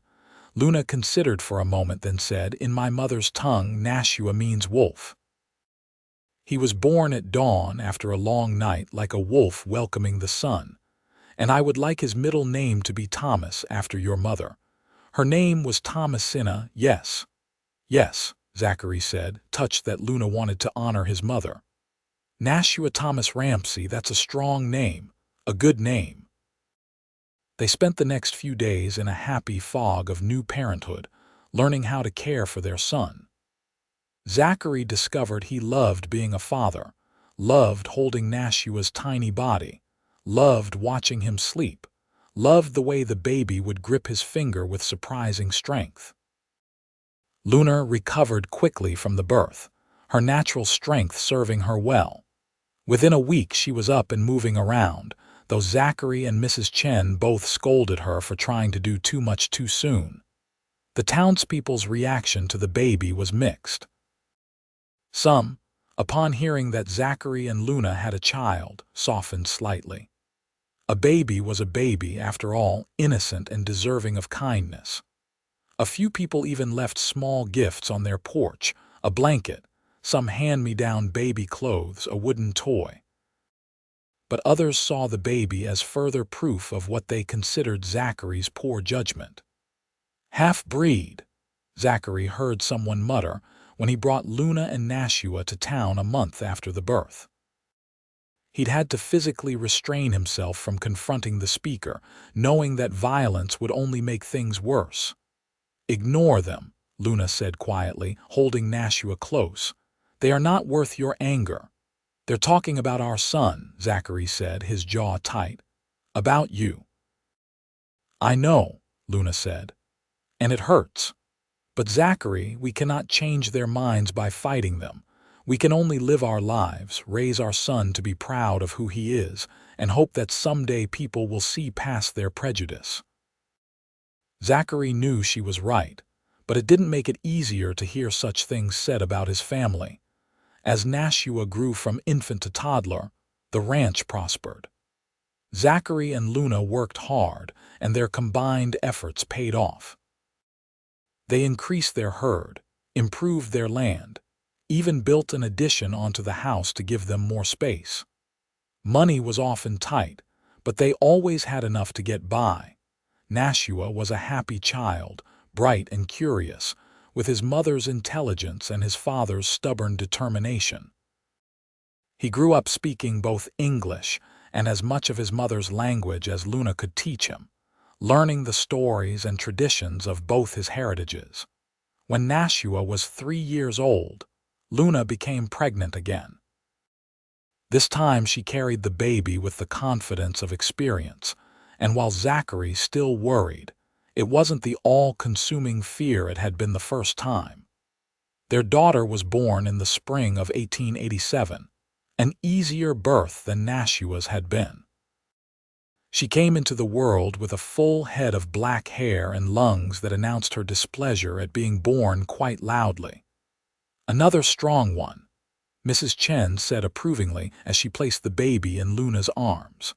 Luna considered for a moment, then said, "In my mother's tongue, Nashua means wolf." "He was born at dawn after a long night like a wolf welcoming the sun. And I would like his middle name to be Thomas after your mother. Her name was Thomasina, yes. Yes, Zachary said, touched that Luna wanted to honor his mother. Nashua Thomas Ramsey, that's a strong name, a good name. They spent the next few days in a happy fog of new parenthood, learning how to care for their son. Zachary discovered he loved being a father, loved holding Nashua's tiny body, loved watching him sleep, loved the way the baby would grip his finger with surprising strength. Luna recovered quickly from the birth, her natural strength serving her well. Within a week she was up and moving around, though Zachary and Mrs. Chen both scolded her for trying to do too much too soon. The townspeople's reaction to the baby was mixed. Some, upon hearing that Zachary and Luna had a child, softened slightly. A baby was a baby, after all, innocent and deserving of kindness. A few people even left small gifts on their porch, a blanket, some hand-me-down baby clothes, a wooden toy. But others saw the baby as further proof of what they considered Zachary's poor judgment. Half-breed, Zachary heard someone mutter when he brought Luna and Nashua to town a month after the birth. He'd had to physically restrain himself from confronting the speaker, knowing that violence would only make things worse. "Ignore them," Luna said quietly, holding Nashua close. "They are not worth your anger." "They're talking about our son," Zachary said, his jaw tight. "About you." "I know," Luna said. "And it hurts. But Zachary, we cannot change their minds by fighting them. We can only live our lives, raise our son to be proud of who he is, and hope that someday people will see past their prejudice." Zachary knew she was right, but it didn't make it easier to hear such things said about his family. As Nashua grew from infant to toddler, the ranch prospered. Zachary and Luna worked hard, and their combined efforts paid off. They increased their herd, improved their land, even built an addition onto the house to give them more space. Money was often tight, but they always had enough to get by. Nashua was a happy child, bright and curious, with his mother's intelligence and his father's stubborn determination. He grew up speaking both English and as much of his mother's language as Luna could teach him, learning the stories and traditions of both his heritages. When Nashua was 3 years old, Luna became pregnant again. This time she carried the baby with the confidence of experience, and while Zachary still worried, it wasn't the all-consuming fear it had been the first time. Their daughter was born in the spring of 1887, an easier birth than Nashua's had been. She came into the world with a full head of black hair and lungs that announced her displeasure at being born quite loudly. "Another strong one," Mrs. Chen said approvingly as she placed the baby in Luna's arms.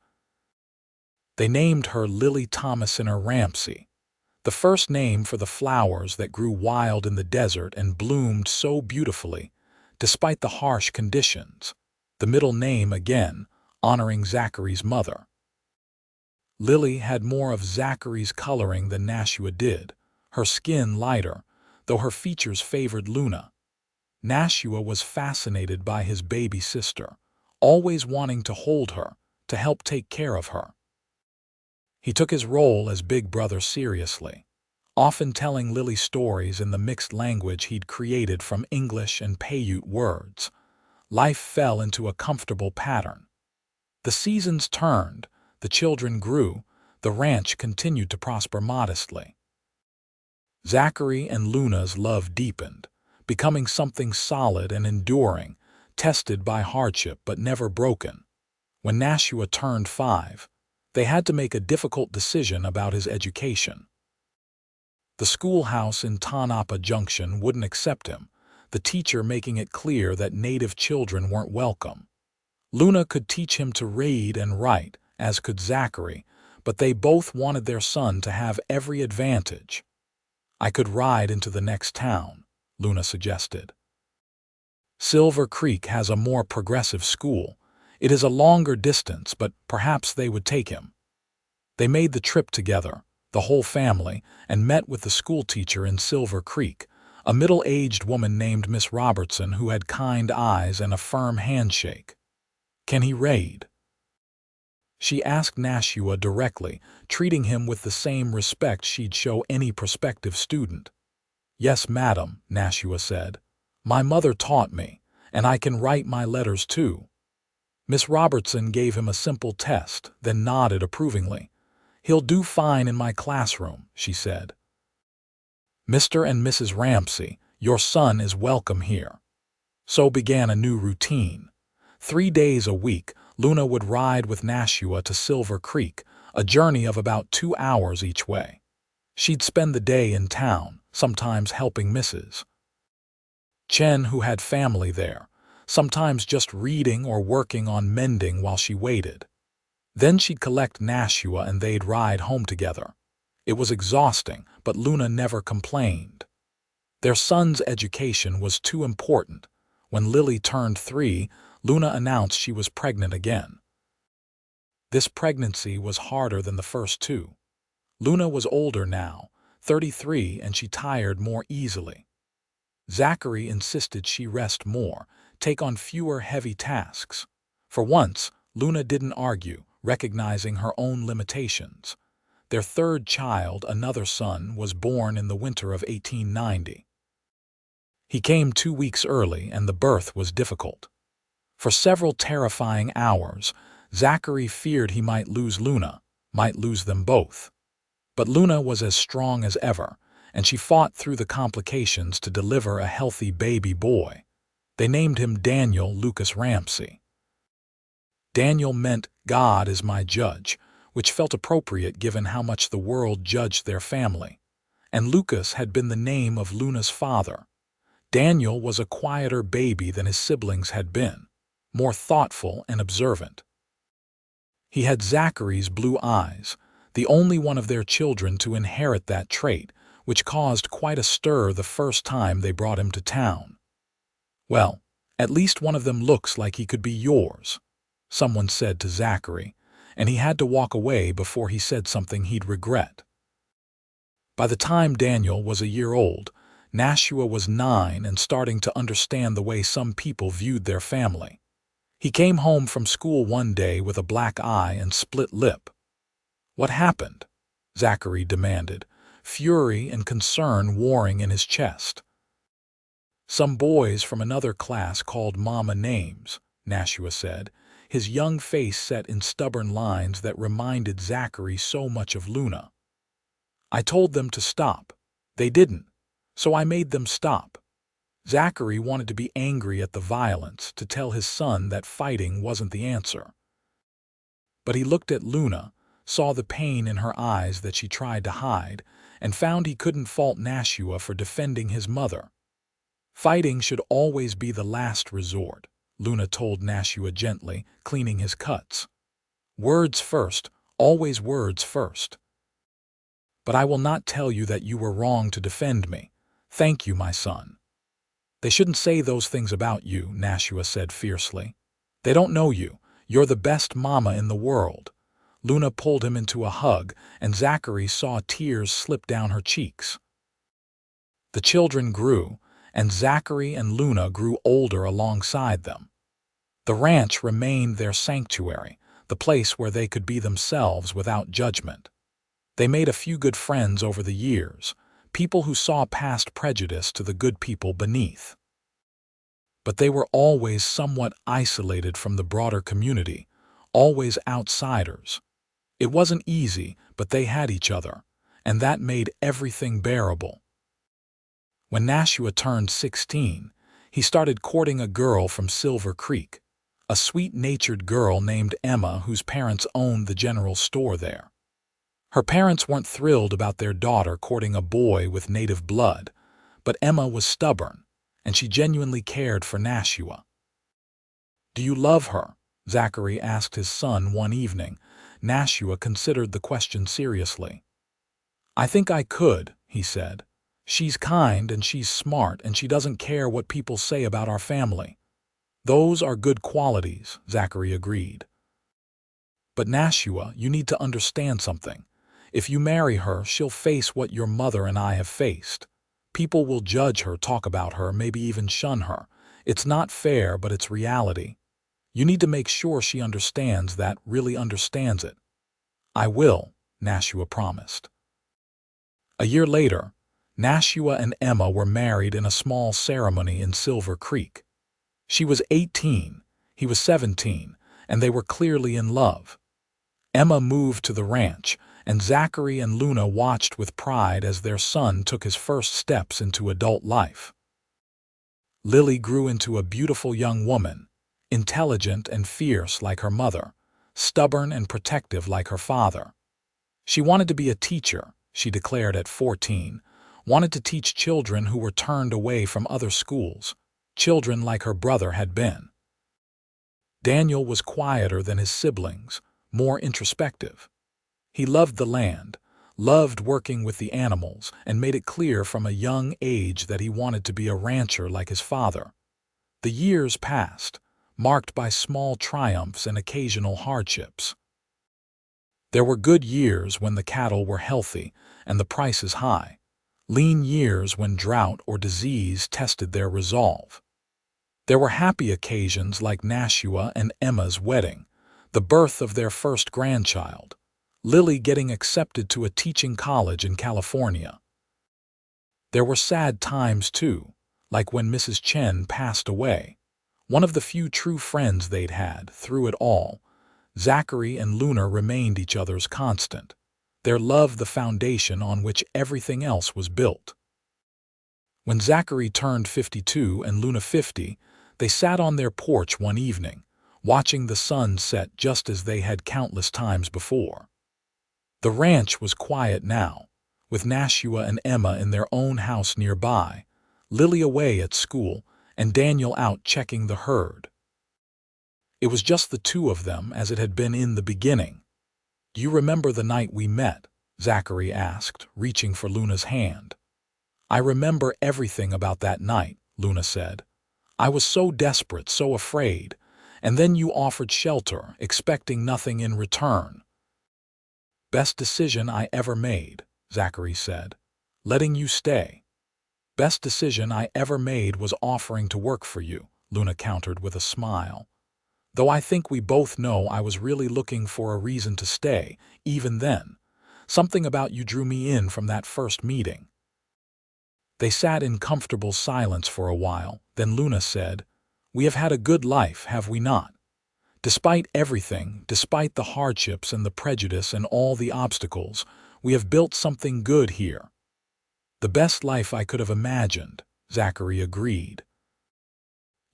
They named her Lily Thomasina Ramsey, the first name for the flowers that grew wild in the desert and bloomed so beautifully, despite the harsh conditions. The middle name again, honoring Zachary's mother. Lily had more of Zachary's coloring than Nashua did, her skin lighter, though her features favored Luna. Nashua was fascinated by his baby sister, always wanting to hold her, to help take care of her. He took his role as big brother seriously, often telling Lily stories in the mixed language he'd created from English and Paiute words. Life fell into a comfortable pattern. The seasons turned, the children grew, the ranch continued to prosper modestly. Zachary and Luna's love deepened, becoming something solid and enduring, tested by hardship but never broken. When Nashua turned 5, they had to make a difficult decision about his education. The schoolhouse in Tanapa Junction wouldn't accept him, the teacher making it clear that native children weren't welcome. Luna could teach him to read and write, as could Zachary, but they both wanted their son to have every advantage. "I could ride into the next town," Luna suggested. "Silver Creek has a more progressive school. It is a longer distance, but perhaps they would take him." They made the trip together, the whole family, and met with the schoolteacher in Silver Creek, a middle-aged woman named Miss Robertson who had kind eyes and a firm handshake. "Can he read?" she asked Nashua directly, treating him with the same respect she'd show any prospective student. "Yes, madam," Nashua said. "My mother taught me, and I can write my letters too." Miss Robertson gave him a simple test, then nodded approvingly. "He'll do fine in my classroom," she said. "Mr. and Mrs. Ramsey, your son is welcome here." So began a new routine. 3 days a week, Luna would ride with Nashua to Silver Creek, a journey of about 2 hours each way. She'd spend the day in town, sometimes helping Mrs. Chen, who had family there, sometimes just reading or working on mending while she waited. Then she'd collect Nashua and they'd ride home together. It was exhausting, but Luna never complained. Their son's education was too important. When Lily turned 3, Luna announced she was pregnant again. This pregnancy was harder than the first 2. Luna was older now, 33, and she tired more easily. Zachary insisted she rest more, take on fewer heavy tasks. For once, Luna didn't argue, recognizing her own limitations. Their third child, another son, was born in the winter of 1890. He came 2 weeks early, and the birth was difficult. For several terrifying hours, Zachary feared he might lose Luna, might lose them both. But Luna was as strong as ever, and she fought through the complications to deliver a healthy baby boy. They named him Daniel Lucas Ramsey. Daniel meant "God is my judge," which felt appropriate given how much the world judged their family. And Lucas had been the name of Luna's father. Daniel was a quieter baby than his siblings had been, more thoughtful and observant. He had Zachary's blue eyes, the only one of their children to inherit that trait, which caused quite a stir the first time they brought him to town. "Well, at least one of them looks like he could be yours," someone said to Zachary, and he had to walk away before he said something he'd regret. By the time Daniel was a year old, Nashua was 9 and starting to understand the way some people viewed their family. He came home from school one day with a black eye and split lip. "What happened?" Zachary demanded, fury and concern warring in his chest. "Some boys from another class called Mama names," Nashua said, his young face set in stubborn lines that reminded Zachary so much of Luna. "I told them to stop. They didn't, so I made them stop." Zachary wanted to be angry at the violence, to tell his son that fighting wasn't the answer. But he looked at Luna, saw the pain in her eyes that she tried to hide, and found he couldn't fault Nashua for defending his mother. "Fighting should always be the last resort," Luna told Nashua gently, cleaning his cuts. "Words first, always words first. But I will not tell you that you were wrong to defend me. Thank you, my son." "They shouldn't say those things about you," Nashua said fiercely. "They don't know you. You're the best mama in the world." Luna pulled him into a hug, and Zachary saw tears slip down her cheeks. The children grew, and Zachary and Luna grew older alongside them. The ranch remained their sanctuary, the place where they could be themselves without judgment. They made a few good friends over the years, people who saw past prejudice to the good people beneath. But they were always somewhat isolated from the broader community, always outsiders. It wasn't easy, but they had each other, and that made everything bearable. When Nashua turned 16, he started courting a girl from Silver Creek, a sweet-natured girl named Emma whose parents owned the general store there. Her parents weren't thrilled about their daughter courting a boy with native blood, but Emma was stubborn, and she genuinely cared for Nashua. "Do you love her?" Zachary asked his son one evening. Nashua considered the question seriously. "I think I could," he said. "She's kind and she's smart and she doesn't care what people say about our family." "Those are good qualities," Zachary agreed. "But Nashua, you need to understand something. If you marry her, she'll face what your mother and I have faced. People will judge her, talk about her, maybe even shun her. It's not fair, but it's reality. You need to make sure she understands that, really understands it." "I will," Nashua promised. A year later, Nashua and Emma were married in a small ceremony in Silver Creek. She was 18, he was 17, and they were clearly in love. Emma moved to the ranch, and Zachary and Luna watched with pride as their son took his first steps into adult life. Lily grew into a beautiful young woman, intelligent and fierce like her mother, stubborn and protective like her father. She wanted to be a teacher, she declared at 14, wanted to teach children who were turned away from other schools, children like her brother had been. Daniel was quieter than his siblings, more introspective. He loved the land, loved working with the animals, and made it clear from a young age that he wanted to be a rancher like his father. The years passed, marked by small triumphs and occasional hardships. There were good years when the cattle were healthy and the prices high, lean years when drought or disease tested their resolve. There were happy occasions like Nashua and Emma's wedding, the birth of their first grandchild, Lily getting accepted to a teaching college in California. There were sad times too, like when Mrs. Chen passed away, one of the few true friends they'd had through it all. Zachary and Luna remained each other's constant, their love the foundation on which everything else was built. When Zachary turned 52 and Luna 50, they sat on their porch one evening, watching the sun set just as they had countless times before. The ranch was quiet now, with Nashua and Emma in their own house nearby, Lily away at school, and Daniel out checking the herd. It was just the two of them as it had been in the beginning. "Do you remember the night we met?" Zachary asked, reaching for Luna's hand. "I remember everything about that night," Luna said. "I was so desperate, so afraid, and then you offered shelter, expecting nothing in return." "Best decision I ever made," Zachary said. "Letting you stay." "Best decision I ever made was offering to work for you," Luna countered with a smile. "Though I think we both know I was really looking for a reason to stay, even then. Something about you drew me in from that first meeting." They sat in comfortable silence for a while, then Luna said, "We have had a good life, have we not? Despite everything, despite the hardships and the prejudice and all the obstacles, we have built something good here." "The best life I could have imagined," Zachary agreed.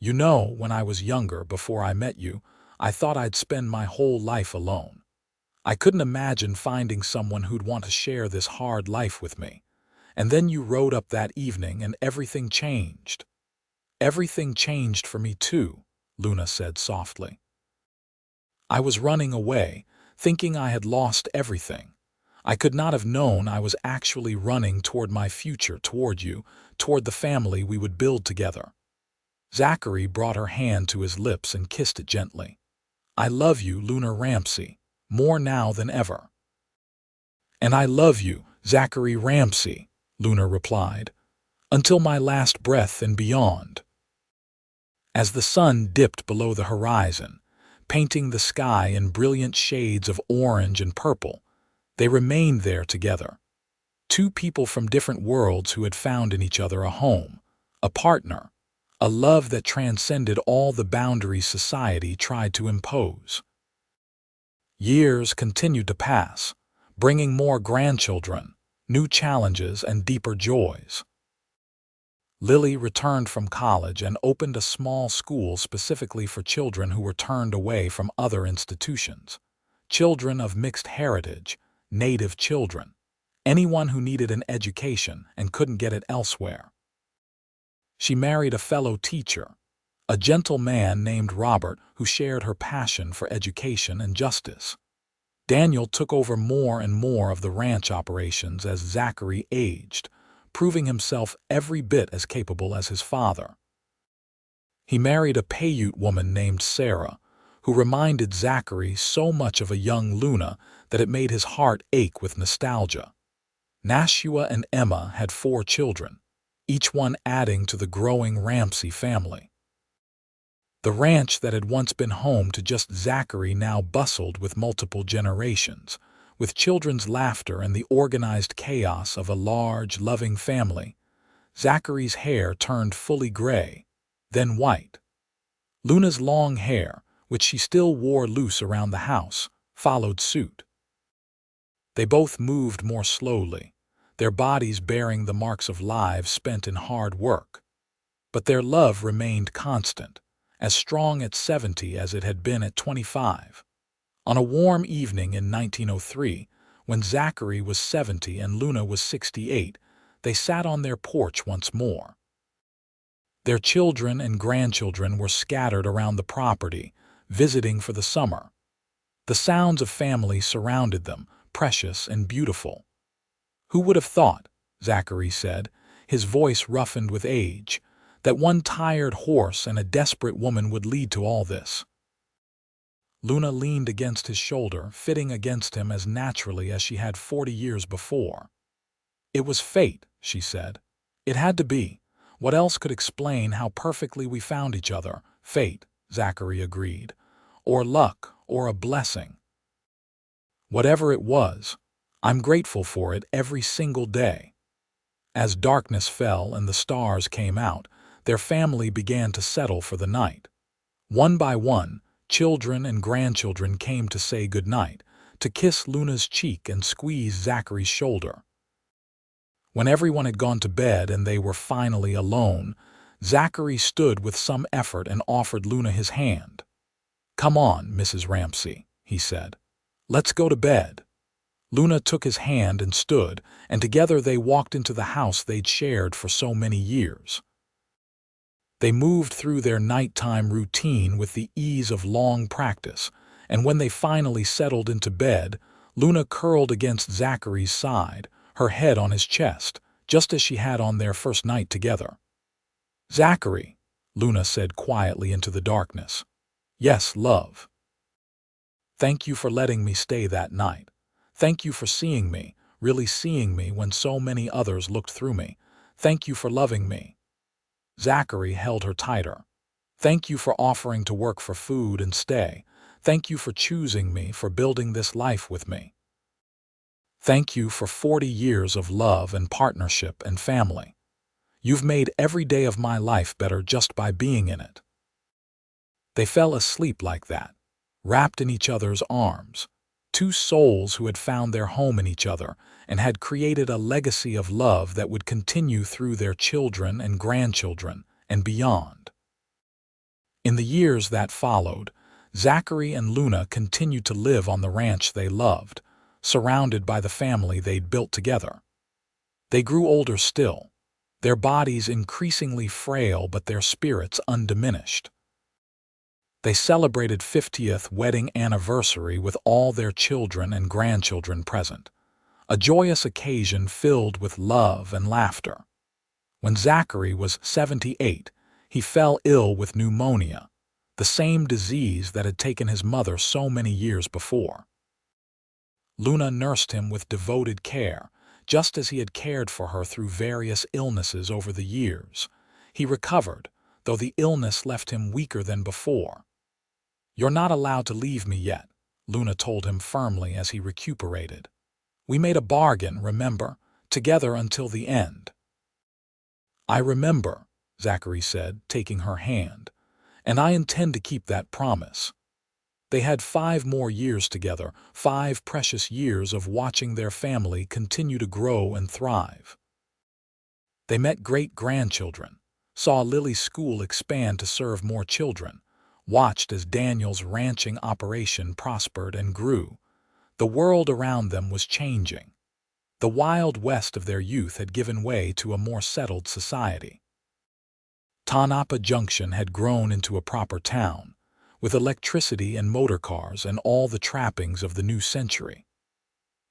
"You know, when I was younger, before I met you, I thought I'd spend my whole life alone. I couldn't imagine finding someone who'd want to share this hard life with me. And then you rode up that evening and everything changed." "Everything changed for me too," Luna said softly. "I was running away, thinking I had lost everything. I could not have known I was actually running toward my future, toward you, toward the family we would build together." Zachary brought her hand to his lips and kissed it gently. "I love you, Luna Ramsey, more now than ever." "And I love you, Zachary Ramsey," Luna replied, "until my last breath and beyond." As the sun dipped below the horizon, painting the sky in brilliant shades of orange and purple, they remained there together. Two people from different worlds who had found in each other a home, a partner, a love that transcended all the boundaries society tried to impose. Years continued to pass, bringing more grandchildren, new challenges, and deeper joys. Lily returned from college and opened a small school specifically for children who were turned away from other institutions. Children of mixed heritage, native children, anyone who needed an education and couldn't get it elsewhere. She married a fellow teacher, a gentle man named Robert who shared her passion for education and justice. Daniel took over more and more of the ranch operations as Zachary aged, proving himself every bit as capable as his father. He married a Paiute woman named Sarah, who reminded Zachary so much of a young Luna that it made his heart ache with nostalgia. Nashua and Emma had 4 children, each one adding to the growing Ramsey family. The ranch that had once been home to just Zachary now bustled with multiple generations, with children's laughter and the organized chaos of a large, loving family. Zachary's hair turned fully gray, then white. Luna's long hair, which she still wore loose around the house, followed suit. They both moved more slowly, their bodies bearing the marks of lives spent in hard work. But their love remained constant, as strong at 70 as it had been at 25. On a warm evening in 1903, when Zachary was 70 and Luna was 68, they sat on their porch once more. Their children and grandchildren were scattered around the property, visiting for the summer. The sounds of family surrounded them, precious and beautiful. "Who would have thought," Zachary said, his voice roughened with age, "that one tired horse and a desperate woman would lead to all this?" Luna leaned against his shoulder, fitting against him as naturally as she had 40 years before. "It was fate," she said. "It had to be. What else could explain how perfectly we found each other?" "Fate," Zachary agreed. "Or luck, or a blessing. Whatever it was, I'm grateful for it every single day." As darkness fell and the stars came out, their family began to settle for the night. One by one, children and grandchildren came to say goodnight, to kiss Luna's cheek and squeeze Zachary's shoulder. When everyone had gone to bed and they were finally alone, Zachary stood with some effort and offered Luna his hand. "Come on, Mrs. Ramsey," he said. "Let's go to bed." Luna took his hand and stood, and together they walked into the house they'd shared for so many years. They moved through their nighttime routine with the ease of long practice, and when they finally settled into bed, Luna curled against Zachary's side, her head on his chest, just as she had on their first night together. "Zachary," Luna said quietly into the darkness. "Yes, love. Thank you for letting me stay that night. Thank you for seeing me, really seeing me when so many others looked through me. Thank you for loving me." Zachary held her tighter. "Thank you for offering to work for food and stay. Thank you for choosing me, for building this life with me. Thank you for 40 years of love and partnership and family. You've made every day of my life better just by being in it." They fell asleep like that, wrapped in each other's arms, 2 souls who had found their home in each other and had created a legacy of love that would continue through their children and grandchildren and beyond. In the years that followed, Zachary and Luna continued to live on the ranch they loved, surrounded by the family they'd built together. They grew older still, their bodies increasingly frail but their spirits undiminished. They celebrated 50th wedding anniversary with all their children and grandchildren present, a joyous occasion filled with love and laughter. When Zachary was 78, he fell ill with pneumonia, the same disease that had taken his mother so many years before. Luna nursed him with devoted care, just as he had cared for her through various illnesses over the years. He recovered, though the illness left him weaker than before. "You're not allowed to leave me yet," Luna told him firmly as he recuperated. "We made a bargain, remember, together until the end." "I remember," Zachary said, taking her hand, "and I intend to keep that promise." They had 5 more years together, 5 precious years of watching their family continue to grow and thrive. They met great-grandchildren, saw Lily's school expand to serve more children, watched as Daniel's ranching operation prospered and grew. The world around them was changing. The Wild West of their youth had given way to a more settled society. Tonopah Junction had grown into a proper town, with electricity and motor cars and all the trappings of the new century.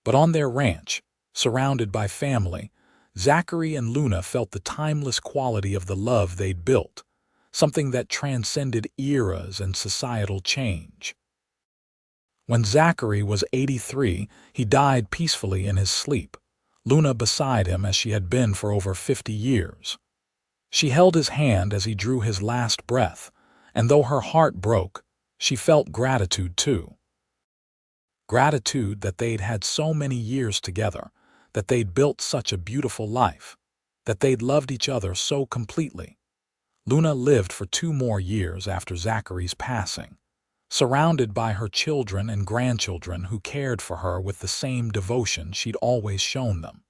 But on their ranch, surrounded by family, Zachary and Luna felt the timeless quality of the love they'd built. something that transcended eras and societal change. When Zachary was 83, he died peacefully in his sleep, Luna beside him as she had been for over 50 years. She held his hand as he drew his last breath, and though her heart broke, she felt gratitude too. Gratitude that they'd had so many years together, that they'd built such a beautiful life, that they'd loved each other so completely. Luna lived for 2 more years after Zachary's passing, surrounded by her children and grandchildren who cared for her with the same devotion she'd always shown them.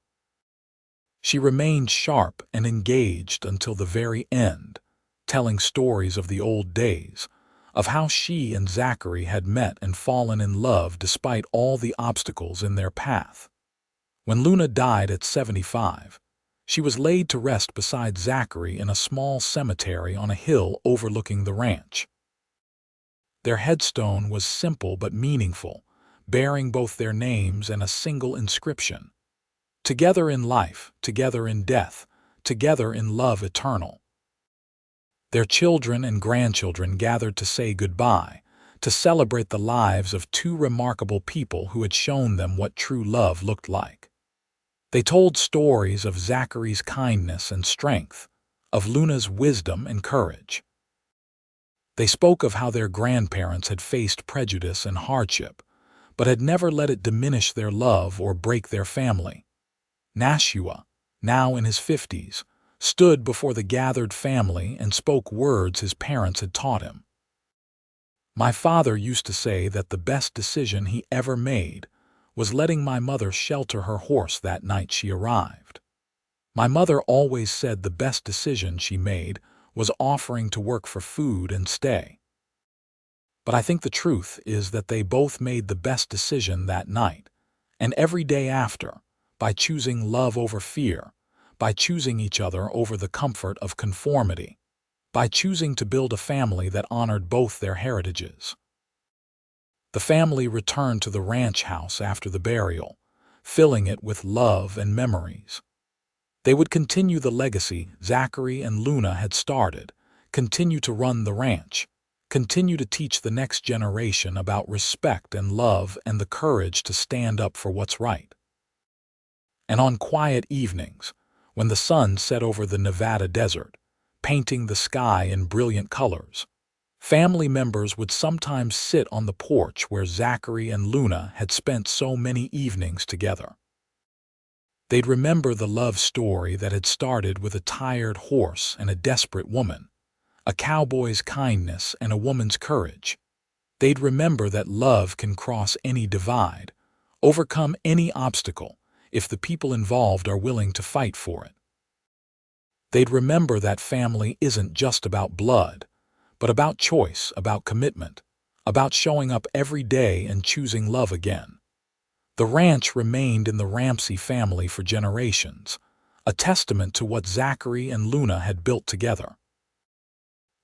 She remained sharp and engaged until the very end, telling stories of the old days, of how she and Zachary had met and fallen in love despite all the obstacles in their path. When Luna died at 75, she was laid to rest beside Zachary in a small cemetery on a hill overlooking the ranch. Their headstone was simple but meaningful, bearing both their names and a single inscription: "Together in life, together in death, together in love eternal." Their children and grandchildren gathered to say goodbye, to celebrate the lives of 2 remarkable people who had shown them what true love looked like. They told stories of Zachary's kindness and strength, of Luna's wisdom and courage. They spoke of how their grandparents had faced prejudice and hardship, but had never let it diminish their love or break their family. Nashua, now in his 50s, stood before the gathered family and spoke words his parents had taught him. "My father used to say that the best decision he ever made was letting my mother shelter her horse that night she arrived. My mother always said the best decision she made was offering to work for food and stay. But I think the truth is that they both made the best decision that night, and every day after, by choosing love over fear, by choosing each other over the comfort of conformity, by choosing to build a family that honored both their heritages." The family returned to the ranch house after the burial, filling it with love and memories. They would continue the legacy Zachary and Luna had started, continue to run the ranch, continue to teach the next generation about respect and love and the courage to stand up for what's right. And on quiet evenings, when the sun set over the Nevada desert, painting the sky in brilliant colors, family members would sometimes sit on the porch where Zachary and Luna had spent so many evenings together. They'd remember the love story that had started with a tired horse and a desperate woman, a cowboy's kindness and a woman's courage. They'd remember that love can cross any divide, overcome any obstacle, if the people involved are willing to fight for it. They'd remember that family isn't just about blood, but about choice, about commitment, about showing up every day and choosing love again. The ranch remained in the Ramsey family for generations, a testament to what Zachary and Luna had built together.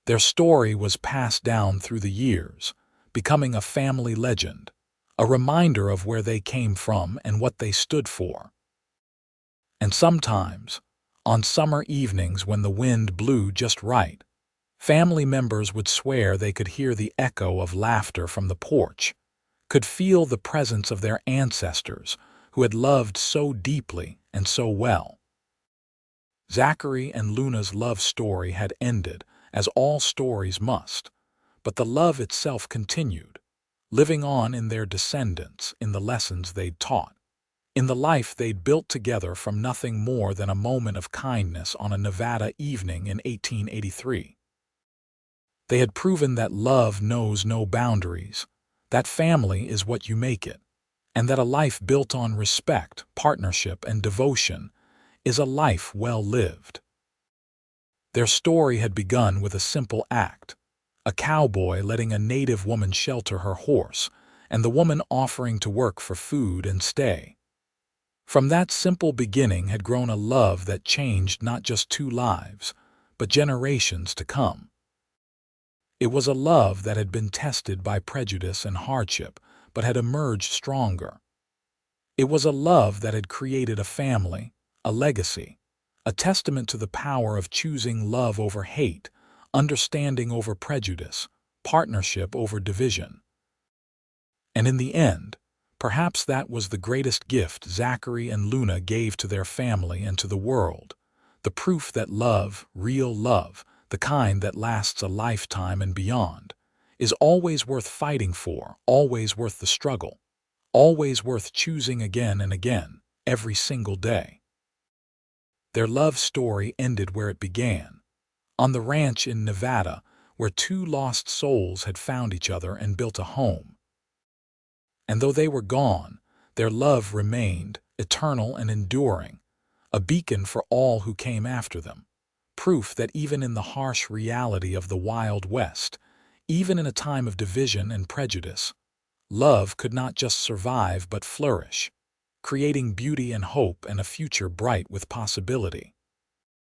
Their story was passed down through the years, becoming a family legend, a reminder of where they came from and what they stood for. And sometimes, on summer evenings when the wind blew just right, family members would swear they could hear the echo of laughter from the porch, could feel the presence of their ancestors who had loved so deeply and so well. Zachary and Luna's love story had ended, as all stories must, but the love itself continued, living on in their descendants, in the lessons they'd taught, in the life they'd built together from nothing more than a moment of kindness on a Nevada evening in 1883. They had proven that love knows no boundaries, that family is what you make it, and that a life built on respect, partnership, and devotion is a life well lived. Their story had begun with a simple act, a cowboy letting a native woman shelter her horse, and the woman offering to work for food and stay. From that simple beginning had grown a love that changed not just 2 lives, but generations to come. It was a love that had been tested by prejudice and hardship, but had emerged stronger. It was a love that had created a family, a legacy, a testament to the power of choosing love over hate, understanding over prejudice, partnership over division. And in the end, perhaps that was the greatest gift Zachary and Luna gave to their family and to the world, the proof that love, real love, the kind that lasts a lifetime and beyond, is always worth fighting for, always worth the struggle, always worth choosing again and again, every single day. Their love story ended where it began, on the ranch in Nevada, where two lost souls had found each other and built a home. And though they were gone, their love remained, eternal and enduring, a beacon for all who came after them, proof that even in the harsh reality of the Wild West, even in a time of division and prejudice, love could not just survive but flourish, creating beauty and hope and a future bright with possibility.